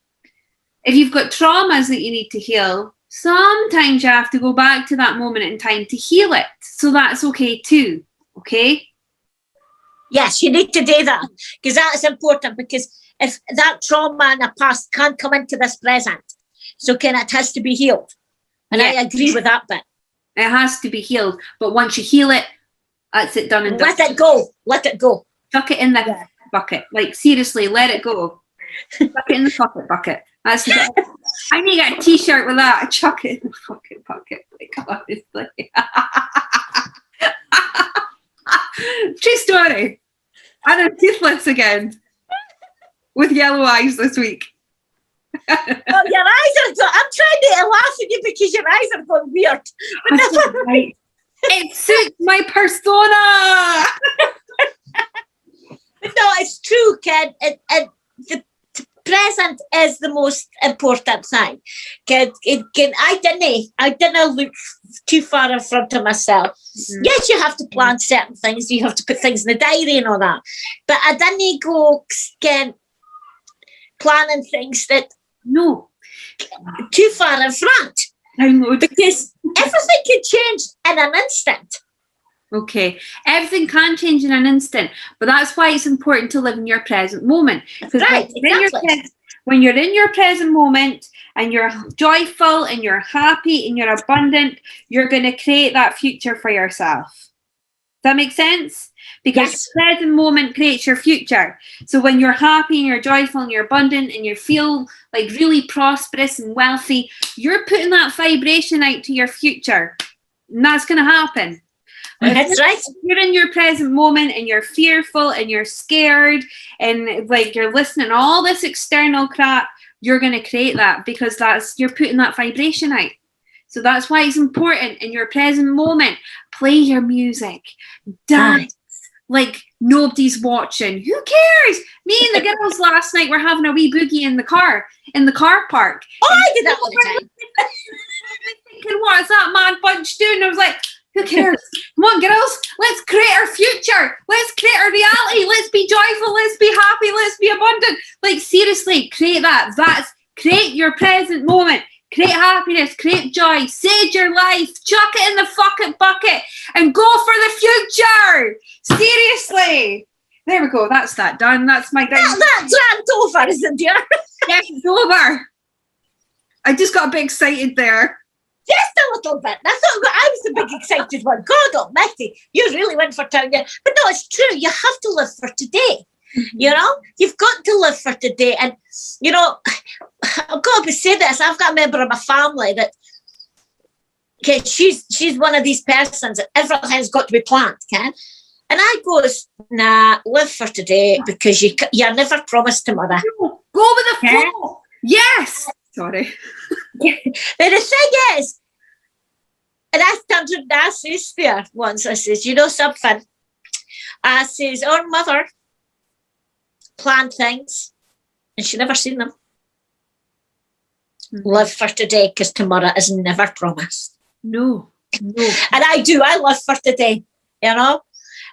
if you've got traumas that you need to heal, sometimes you have to go back to that moment in time to heal it. So that's okay too. Okay? Yes, you need to do that, because that is important, because if that trauma in the past can't come into this present, so it has to be healed. And I agree with that bit. It has to be healed. But once you heal it, that's it done and done. Let it go. Let it go. Chuck it in the bucket. Like, seriously, let it go. Chuck it in the pocket bucket. That's the best. I need to get a t-shirt with that. Chuck it in the pocket bucket. Like, honestly. True story. And I'm toothless again. With yellow eyes this week. Your eyes are. I'm trying to laugh at you because your eyes are going weird. Right. It suits my persona. No, it's true, kid. And the present is the most important thing. Kid, I didn't look too far in front of myself. Mm-hmm. Yes, you have to plan certain things. You have to put things in the diary and all that. But I didn't go planning things that too far in front. I know. Because everything can change in an instant. Okay, everything can change in an instant, but that's why it's important to live in your present moment. Because when you're in your present moment and you're joyful and you're happy and you're abundant, you're going to create that future for yourself. Does that make sense? Because the present moment creates your future. So when you're happy and you're joyful and you're abundant and you feel like really prosperous and wealthy, you're putting that vibration out to your future. And that's going to happen. That's right. If you're in your present moment and you're fearful and you're scared and like you're listening to all this external crap, you're going to create that because you're putting that vibration out. So that's why it's important in your present moment. Play your music, dance like nobody's watching. Who cares? Me and the girls last night were having a wee boogie in the car park. Oh, I did that all the time. Thinking, what is that mad bunch doing? I was like, who cares? Come on, girls. Let's create our future. Let's create our reality. Let's be joyful. Let's be happy. Let's be abundant. Like, seriously, create that. Create your present moment. Create happiness. Create joy. Sage your life. Chuck it in the fucking bucket and go for the future. Seriously. There we go. That's that done. That's my thing. That's over, isn't it? Yes, it's over. I just got a bit excited there. Just a little bit. I was the big excited one. God almighty, you really went for town. But no, it's true. You have to live for today. Mm-hmm. You know, you've got to live for today. And, you know, I've got to say this. I've got a member of my family that, okay, she's one of these persons that everything's got to be planned, okay? And I goes, nah, live for today because you're never promised tomorrow. Go with the flow. Yes. Sorry. But the thing is, and I turned to I says there once, I says, you know something? I says, our mother planned things and she never seen them. Mm-hmm. Live for today because tomorrow is never promised. No. And I live for today, you know?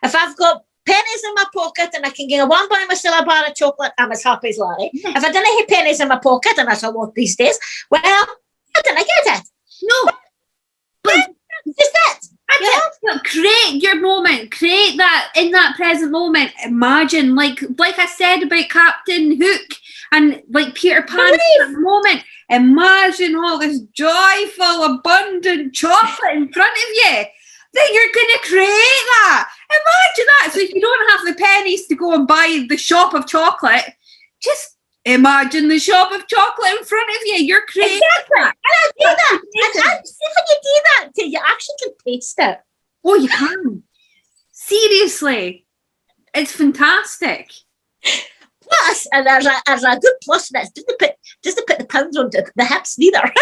If I've got pennies in my pocket and I can get one buy myself a bar of chocolate, I'm as happy as Larry. Yes. If I didn't have pennies in my pocket, and that's a lot these days, well, I didn't get it. No. But just it. Create your moment. Create that in that present moment. Imagine, like I said about Captain Hook and like Peter Pan in that moment. Imagine all this joyful, abundant chocolate in front of you. Then you're going to create that. Imagine that. So if you don't have the pennies to go and buy the shop of chocolate, just imagine the shop of chocolate in front of you. You're creating that. And I do that. And see when you do that, you actually can taste it. Oh, you can. Seriously. It's fantastic. Plus, and there's a good plus in it. Doesn't put the pounds on the hips neither.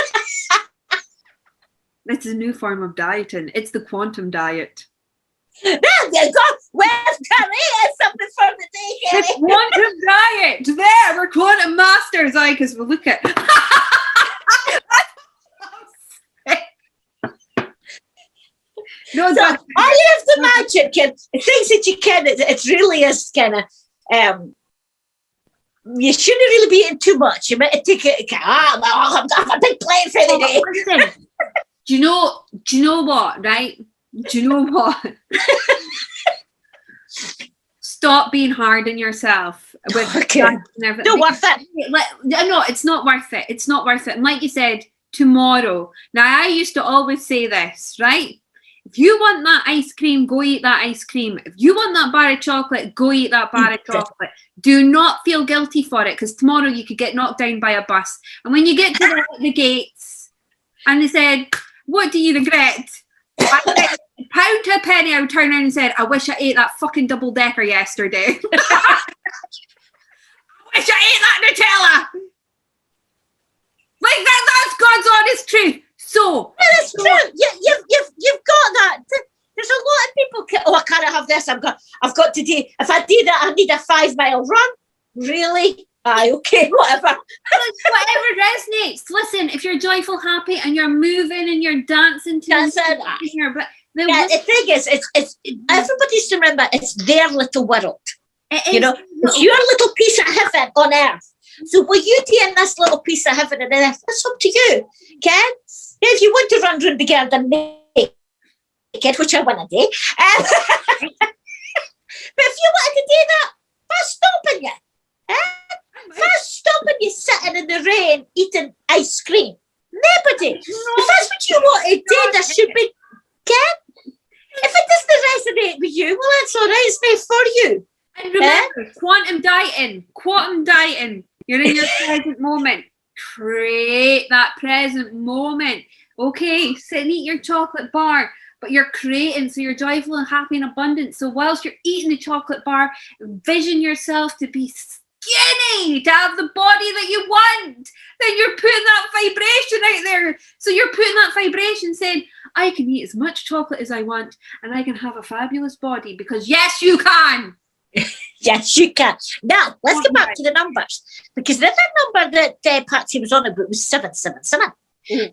It's a new form of dieting. It's the quantum diet. There you go. Where's Carrie? Something for the day, Carrie. It's quantum diet. There, we're quantum masters. Because we'll look at. No, so all you have to imagine, kid, things that you can. It really is kind of. You shouldn't really be eating too much. You might take it. I've got a big plate for the day. Listen, do you know what, right? Do you know what? Stop being hard on yourself. Okay. Not worth it. No, it's not worth it. It's not worth it. And like you said, tomorrow. Now, I used to always say this, right? If you want that ice cream, go eat that ice cream. If you want that bar of chocolate, go eat that bar of chocolate. Do not feel guilty for it, because tomorrow you could get knocked down by a bus. And when you get to the gates and they said, what do you regret? I said, pound to a penny, I would turn around and said, I wish I ate that fucking double-decker yesterday. I wish I ate that Nutella. Like that's God's honest truth. So that's true. You've got that. There's a lot of people. I can't have this. I've got to do. If I do that, I need a 5-mile run. Really? Aye, okay, whatever. Whatever resonates. Listen, if you're joyful, happy, and you're moving and you're dancing to it, but the thing is, it's everybody's to remember it's their little world. It's your little piece of heaven on earth. So will you do in this little piece of heaven and earth? That's up to you. Okay? If you want to run around the garden naked, which I want to do, but if you wanted to do that, what's stopping you? What's stopping you sitting in the rain eating ice cream? Nobody. If that's what you want to do, that should be good. If it doesn't resonate with you, well, that's all right. It's not for you. And remember, quantum dieting. You're in your present moment. Create that present moment. Okay, sit and eat your chocolate bar, but you're creating, so you're joyful and happy and abundant. So whilst you're eating the chocolate bar, envision yourself to be skinny, to have the body that you want. Then you're putting that vibration out there. So you're putting that vibration saying, I can eat as much chocolate as I want and I can have a fabulous body, because yes, you can. Yes, you can. Now, let's get back to the numbers, because the other number that Patsy was on about was 777.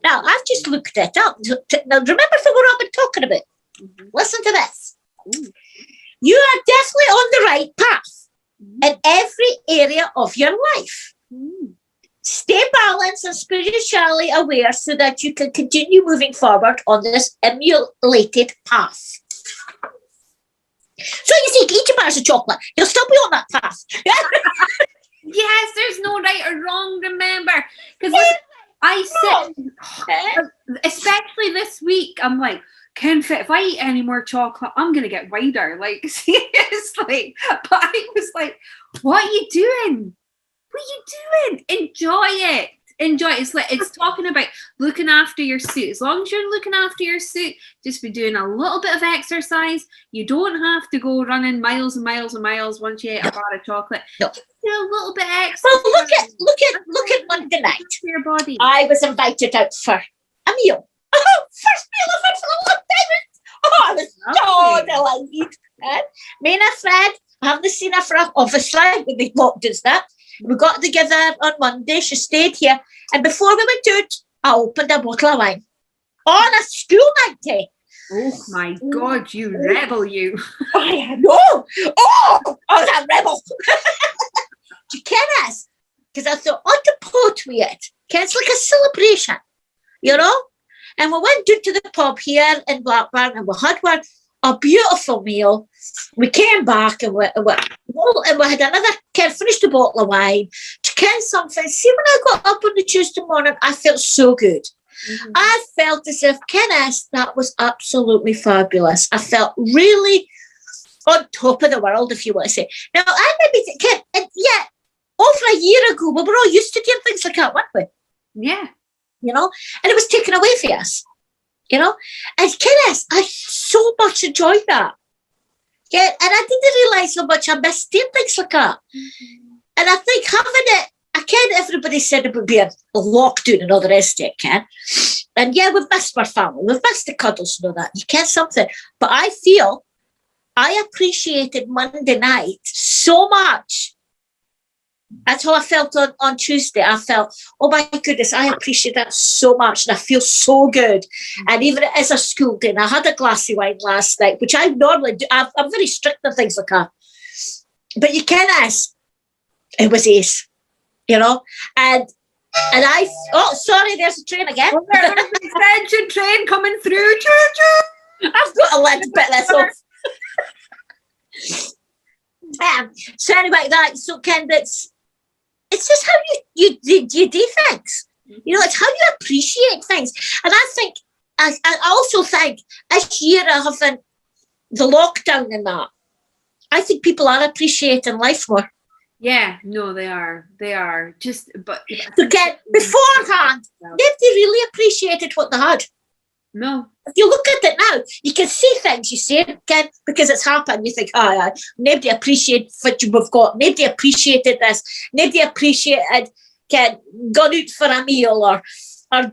Now, I've just looked it up. Now, remember the one I've been talking about? Listen to this. You are definitely on the right path in every area of your life. Stay balanced and spiritually aware so that you can continue moving forward on this emulated path. So you see, eat your bars of chocolate. You'll still be on that path. Yes, there's no right or wrong, remember. Because especially this week, I'm like, Kenfit, if I eat any more chocolate, I'm going to get wider. Like, seriously. But I was like, what are you doing? What are you doing? Enjoy it. Enjoy it. It's talking about looking after your suit. As long as you're looking after your suit, just be doing a little bit of exercise. You don't have to go running miles and miles and miles once you eat a bar of chocolate. Just do a little bit of exercise. Well, look at Monday night. Your body. I was invited out for a meal. Oh, first meal I've had for a long time. Oh, I was so delighted. Me and a friend, I haven't seen her for obviously when they locked us that. We got together on Monday. She stayed here. And before we went out, I opened a bottle of wine. On a school night day. Oh, my God, you rebel, you. I know. Oh, I was a rebel. Do you care this? Because I thought, on the pot with it. It's like a celebration, you know? And we went down to the pub here in Blackburn and we had a beautiful meal. We came back and we had another kid, finished a bottle of wine to can something. See, when I got up on the Tuesday morning, I felt so good. I felt as if, Kenneth, that was absolutely fabulous. I felt really on top of the world, if you want to say. Now, I maybe, over a year ago, we were all used to doing things like that, weren't we? Yeah. You know, and it was taken away from us, you know. And Kenneth, I so much enjoyed that. Yeah, and I didn't realise how much I missed doing things like that. And I think having it, I can't, everybody said about being locked down and all the rest of it, Ken. And yeah, we've missed our family, we've missed the cuddles and all that. You can't something. But I feel I appreciated Monday night so much. That's how I felt on Tuesday. I felt, oh my goodness, I appreciate that so much. And I feel so good. And even as a school day, and I had a glass of wine last night, which I normally do. I'm very strict on things like that. But you can ask, it was ace, you know? And I, oh, sorry, there's a train again. Oh, there's an extension train coming through. I've got to let a bit this off. So anyway, so Ken, it's just how you do things. You know, it's how you appreciate things. And I think I also think this year having the lockdown and that, I think people are appreciating life more. Yeah, no, they are. They are. Just, but Again, beforehand, nobody really appreciated what they had. No. If you look at it now, you can see things you see it again because it's happened. You think, oh, nobody appreciated what we've got. Nobody appreciated this. Nobody appreciated gone out for a meal or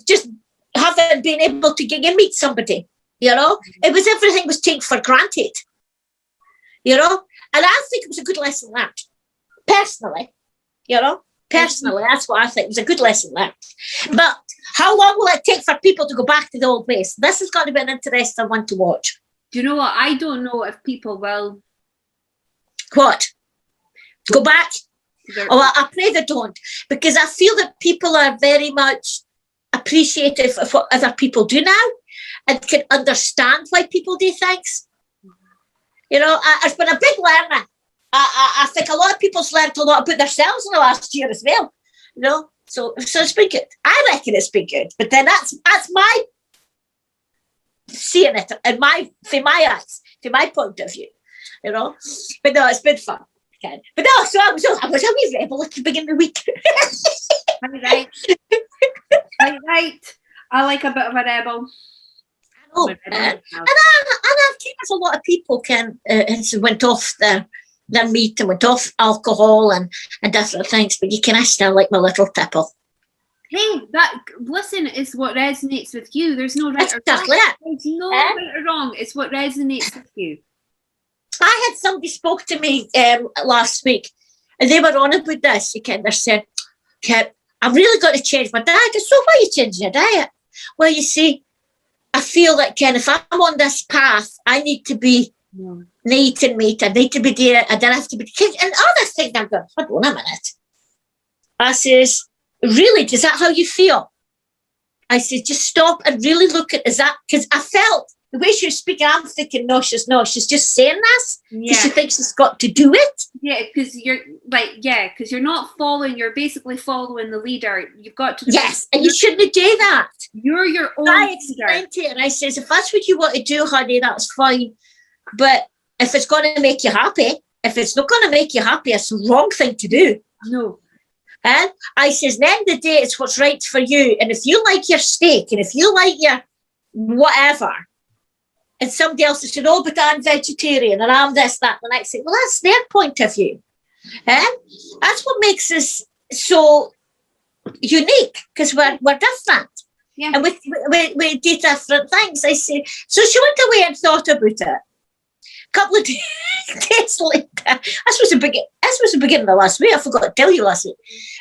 just haven't been able to get and meet somebody. You know, it was everything was taken for granted. You know, and I think it was a good lesson learned. Personally, you know, that's what I think. It was a good lesson learned. But how long will it take for people to go back to the old ways? This is going to be an interesting one to watch. Do you know what? I don't know if people will. What? Go back? Oh, I pray they don't. Because I feel that people are very much appreciative of what other people do now and can understand why people do things. You know, it's been a big learner. I think a lot of people's learned a lot about themselves in the last year as well. You know? So it's been good. I reckon it's been good. But then that's my seeing it in from my eyes, from my point of view. You know? But no, it's been fun. Okay. But no, so I was a wee rebel at the beginning of the week. Right. Right. I like a bit of a rebel. I know. And I've seen a lot of people went off their meat and went off alcohol and different things, but you can still like my little tipple. Hey, listen, it's what resonates with you. There's no right or wrong. There's no right or wrong. It's what resonates with you. I had somebody spoke to me last week, and they were on about this. They said, I've really got to change my diet. I said, so why are you changing your diet? Well, you see, I feel that if I'm on this path, I need to be eating meat. I need to be there. I don't have to be. And other things, I'm going, hold on a minute. I says, really, is that how you feel? I said, just stop and really look at, is that, because I felt the way she was speaking, I'm thinking, no, she's just saying this because she thinks she's got to do it. Yeah, because you're not following, you're basically following the leader. You've got to do and you shouldn't do that. You're your own I explained to her, and I says, if that's what you want to do, honey, that's fine. But if it's going to make you happy, if it's not going to make you happy, it's the wrong thing to do. No. And I says, at the end of the day, it's what's right for you. And if you like your steak and if you like your whatever, and somebody else has said, oh, but I'm vegetarian and I'm this, that, the next thing. Well, that's their point of view. And that's what makes us so unique, because we're different. Yeah. And we do different things. I say, so she went away and thought about it. A couple of days later, this was the beginning of last week. I forgot to tell you last week.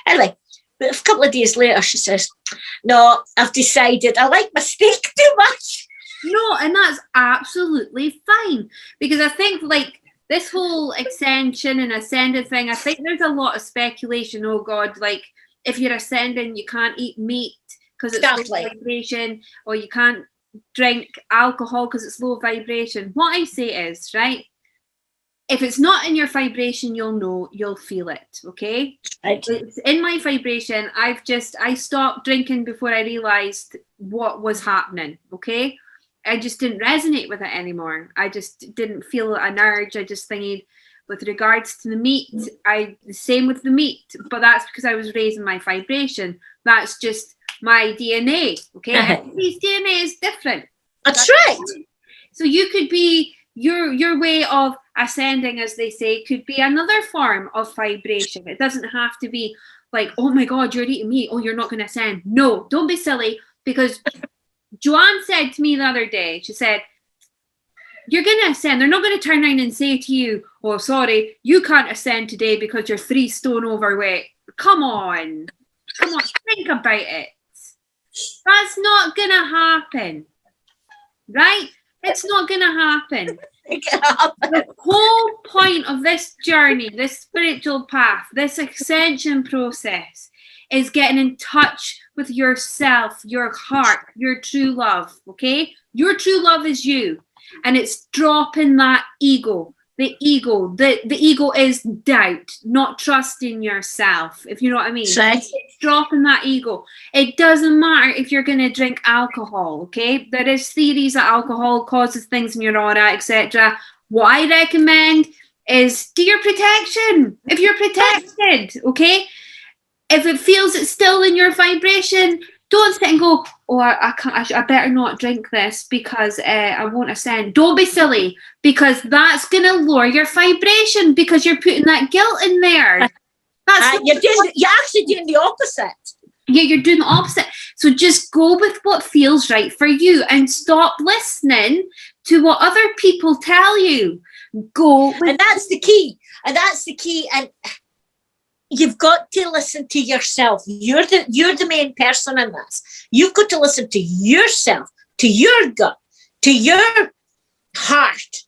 Anyway, but a couple of days later, she says, no, I've decided I like my steak too much. No, and that's absolutely fine. Because I think like this whole ascension and ascended thing, I think there's a lot of speculation. Oh God, like if you're ascending, you can't eat meat because it's low vibration, or you can't drink alcohol because it's low vibration. What I say is, right, if it's not in your vibration, you'll know, you'll feel it, okay? Right. It's in my vibration. I stopped drinking before I realized what was happening, okay? I just didn't resonate with it anymore. I just didn't feel an urge. I just think with regards to the meat, the same with the meat, but that's because I was raising my vibration. That's just my DNA, okay? Everybody's DNA is different. That's right. So you could be, your way of ascending, as they say, could be another form of vibration. It doesn't have to be like, oh my God, you're eating meat. Oh, you're not going to ascend. No, don't be silly, because Joanne said to me the other day, she said, you're going to ascend. They're not going to turn around and say to you, oh, sorry, you can't ascend today because you're 3 stone overweight. Come on, think about it. That's not going to happen, right? It's not going to happen. The whole point of this journey, this spiritual path, this ascension process is getting in touch with yourself, your heart, your true love, okay? Your true love is you. And it's dropping that ego, the ego. The ego is doubt, not trusting yourself, if you know what I mean. Right. It's dropping that ego. It doesn't matter if you're going to drink alcohol, okay? There is theories that alcohol causes things in your aura, etc. What I recommend is do your protection. If you're protected, okay? If it feels it's still in your vibration, don't sit and go, oh, I can't. I better not drink this because I won't ascend. Don't be silly, because that's going to lower your vibration because you're putting that guilt in there. You're actually doing the opposite. Yeah, you're doing the opposite. So just go with what feels right for you and stop listening to what other people tell you. And that's the key. And you've got to listen to yourself. You're the main person in this. You've got to listen to yourself, to your gut, to your heart.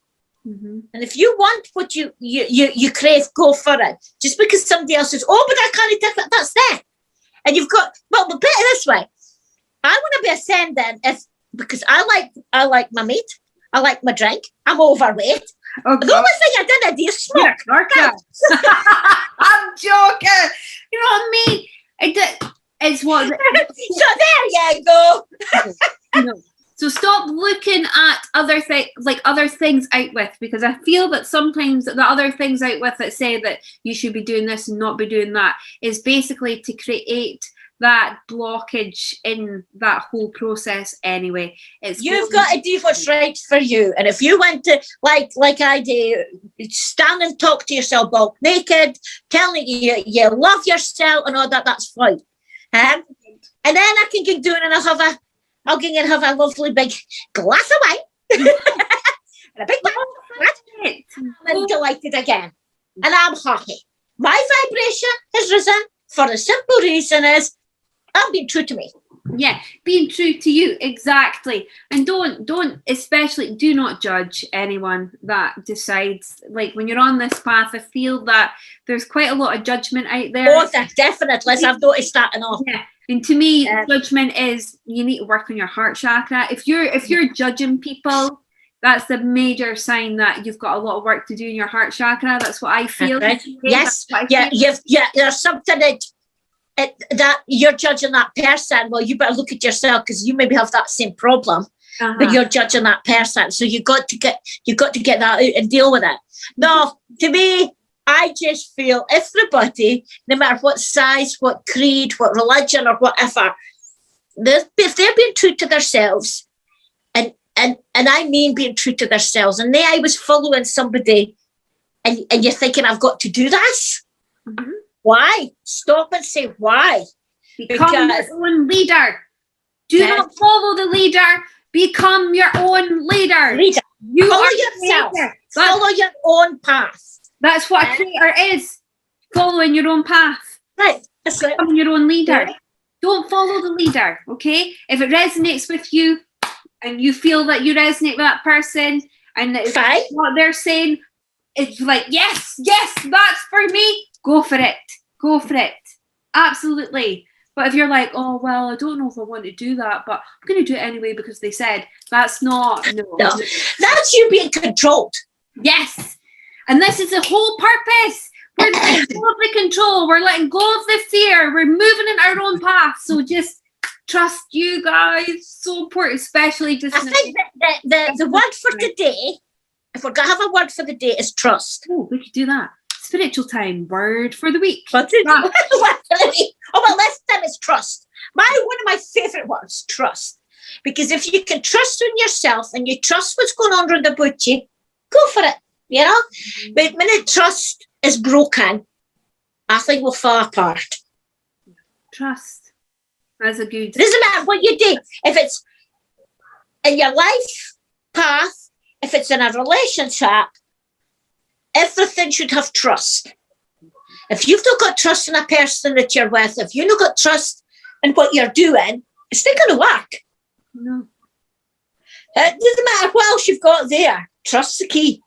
Mm-hmm. And if you want what you crave, go for it. Just because somebody else says, oh, but I can't take that, that's that. And you've got, well, put it this way. I want to be ascending because I like my meat. I like my drink. I'm overweight. Oh, the only thing I didn't do is smoke. Yeah, I'm joking. You know what I mean? It's what. So there you go. No. So stop looking at other things out with, because I feel that sometimes the other things out with that say that you should be doing this and not be doing that is basically to create that blockage in that whole process anyway. You've got to do what's right for you. And if you went to, like I do, stand and talk to yourself bulk naked, telling you love yourself and all that, that's fine. And then I can get doing and I'll get and have a lovely big glass of wine and a big bag. I'm delighted again. And I'm happy. My vibration has risen for the simple reason is I'm being true to me. Yeah, being true to you, exactly. And don't especially do not judge anyone that decides, like when you're on this path. I feel that there's quite a lot of judgment out there. Oh, definitely. I've noticed that and all. Yeah. And to me, judgment is you need to work on your heart chakra. If you're judging people, that's the major sign that you've got a lot of work to do in your heart chakra. That's what I feel. Right. Yes. There's something that you're judging that person. Well, you better look at yourself because you maybe have that same problem, but you're judging that person. So you got to get that out and deal with it. No, to me, I just feel everybody, no matter what size, what creed, what religion, or whatever, if they're being true to themselves, and I mean being true to themselves, and I was following somebody, and you're thinking, I've got to do this. Mm-hmm. Why? Stop and say why. Become your own leader. Do not follow the leader. Become your own leader. You follow are yourself. Follow your own path. That's what a creator is. Following your own path. Right. That's it. Become your own leader. Right. Don't follow the leader, okay? If it resonates with you and you feel that you resonate with that person and what they're saying, it's like, yes, that's for me. Go for it. Go for it. Absolutely. But if you're like, oh, well, I don't know if I want to do that, but I'm going to do it anyway because they said, that's not, no. That's you being controlled. Yes. And this is the whole purpose. We're letting go of the control. We're letting go of the fear. We're moving in our own path. So just trust you guys. So important, especially just. I think that the word for today, if we're going to have a word for the day, is trust. Oh, we could do that. Spiritual time, word for the week. Word for the week. Oh, well, this time is trust. One of my favourite words, trust. Because if you can trust in yourself and you trust what's going on around about you, go for it, you know? Mm-hmm. But when trust is broken, I think we'll fall apart. Trust. That's a good... It doesn't matter what you do. If it's in your life path, if it's in a relationship, everything should have trust. If you've not got trust in a person that you're with, if you've not got trust in what you're doing, it's not going to work. No. It doesn't matter what else you've got there. Trust's the key.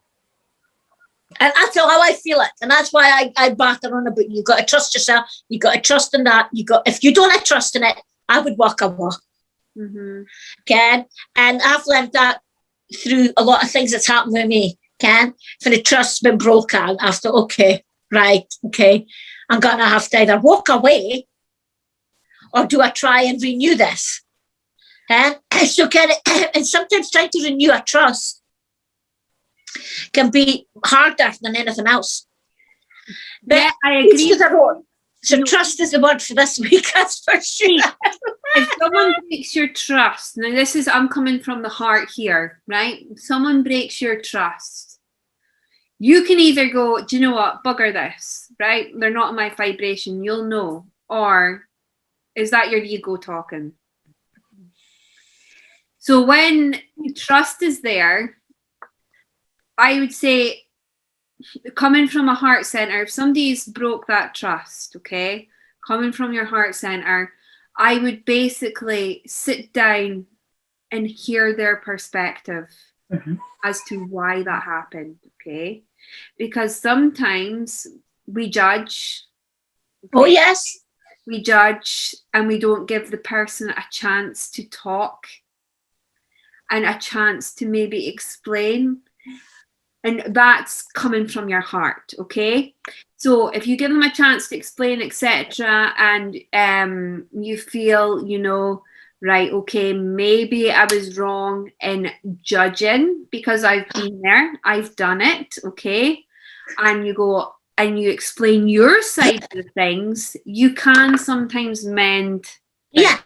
And that's how I feel it. And that's why I batter on about you've got to trust yourself. You've got to trust in that. If you don't have trust in it, I would walk away. Mm-hmm. Okay? And I've learned that through a lot of things that's happened with me. Can for the trust's been broken after, okay, right, okay, I'm gonna have to either walk away or do I try and renew this? So and sometimes trying to renew a trust can be harder than anything else. But yeah, I agree. So trust is the word for this week, that's for sure. If someone breaks your trust, now this is, I'm coming from the heart here, right? If someone breaks your trust, you can either go, do you know what, bugger this, right? They're not in my vibration, you'll know. Or is that your ego talking? So when trust is there, I would say, coming from a heart center, if somebody's broke that trust, okay, coming from your heart center, I would basically sit down and hear their perspective as to why that happened, okay? Because sometimes we judge. Okay? Oh, yes. We judge and we don't give the person a chance to talk and a chance to maybe explain. And that's coming from your heart, okay? So if you give them a chance to explain, etc., and you feel, you know, right, okay, maybe I was wrong in judging because I've been there, I've done it, okay? And you go and you explain your side of things, you can sometimes mend things, Yeah.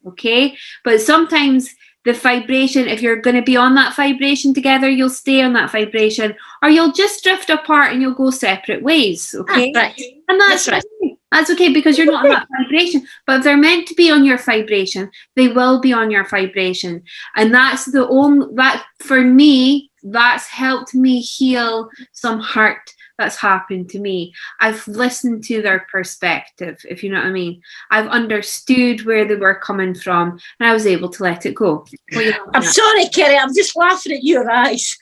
okay? But sometimes the vibration, if you're going to be on that vibration together, you'll stay on that vibration, or you'll just drift apart and you'll go separate ways, okay? Right. And that's right. That's okay, because you're not on that vibration. But if they're meant to be on your vibration, they will be on your vibration. And that's the only, that for me, that's helped me heal some hurt that's happened to me. I've listened to their perspective, if you know what I mean. I've understood where they were coming from, and I was able to let it go. I'm sorry, Kerry, I'm just laughing at your eyes.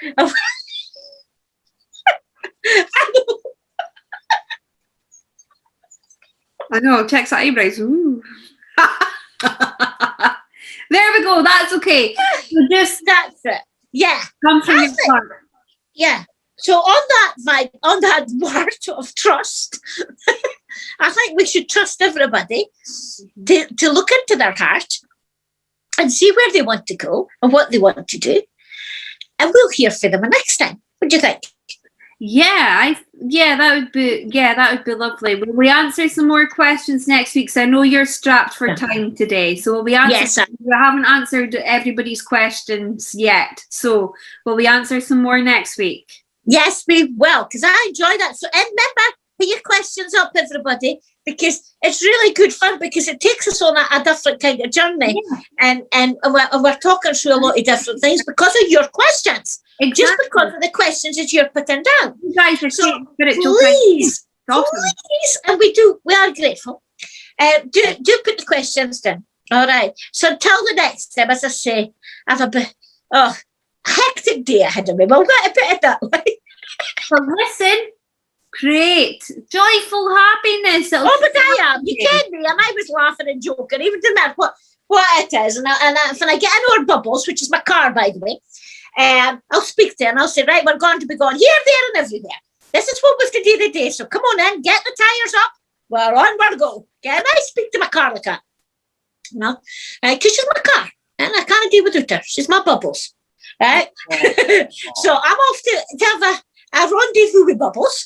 I know, checks the eyebrows. Ooh. There we go, that's okay. So just that's it. Yeah. Come from your heart. Yeah. So on that word of trust, I think we should trust everybody to look into their heart and see where they want to go and what they want to do. And we'll hear from them next time. What do you think? Yeah, that would be lovely. Will we answer some more questions next week? Because I know you're strapped for time today. So will we answer? Yes. We haven't answered everybody's questions yet. So will we answer some more next week? Yes, we will, because I enjoy that. So, and remember, put your questions up, everybody, because it's really good fun, because it takes us on a different kind of journey. Yeah. And we're talking through a lot of different things because of your questions. Exactly. Just because of the questions that you're putting down. You guys are so please, and we are grateful. Do put the questions down. All right. So until the next time, as I say, I have a hectic day ahead of me. We'll get a bit of that way. But listen, great, joyful happiness. But I am. You can be. And I was laughing and joking, even to matter what it is. And when I get in our bubbles, which is my car, by the way, I'll speak to her and I'll say, right, we're going to be going here, there, and everywhere. This is what we've to do today. So come on in, get the tires up. We're on, we're go. And I speak to my car like that. You know, because she's my car, and I can't deal without her. She's my bubbles. Right? So I'm off to have a rendezvous with Bubbles.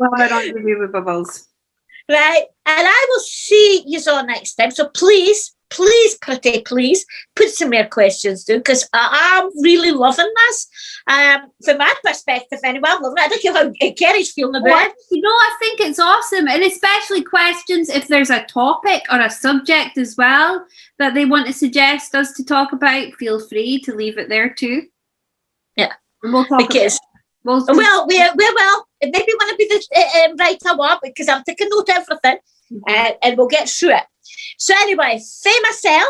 Well, a rendezvous with Bubbles. Right? And I will see you all next time. So please, pretty please, put some more questions down, because I'm really loving this. From my perspective, anyway, I'm loving it. I don't know how Kerry's feeling about it. You know, I think it's awesome. And especially questions, if there's a topic or a subject as well that they want to suggest us to talk about, feel free to leave it there too. Yeah. And we'll talk about it. We will. Maybe want to be the writer one, because I'm taking note of everything, and we'll get through it. So anyway, for myself,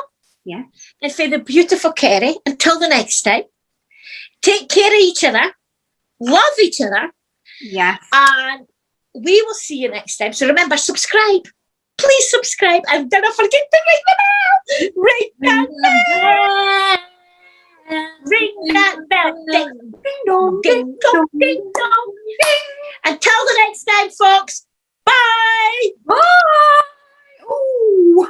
and for the beautiful Kerry, until the next time, take care of each other, love each other, and we will see you next time. So remember, subscribe. Please subscribe, and don't forget to ring the bell. Ring that bell. Ring that bell. Ding, ding. dong, Ding dong, ding dong. Until the next time, folks. Bye. Bye. Ooh.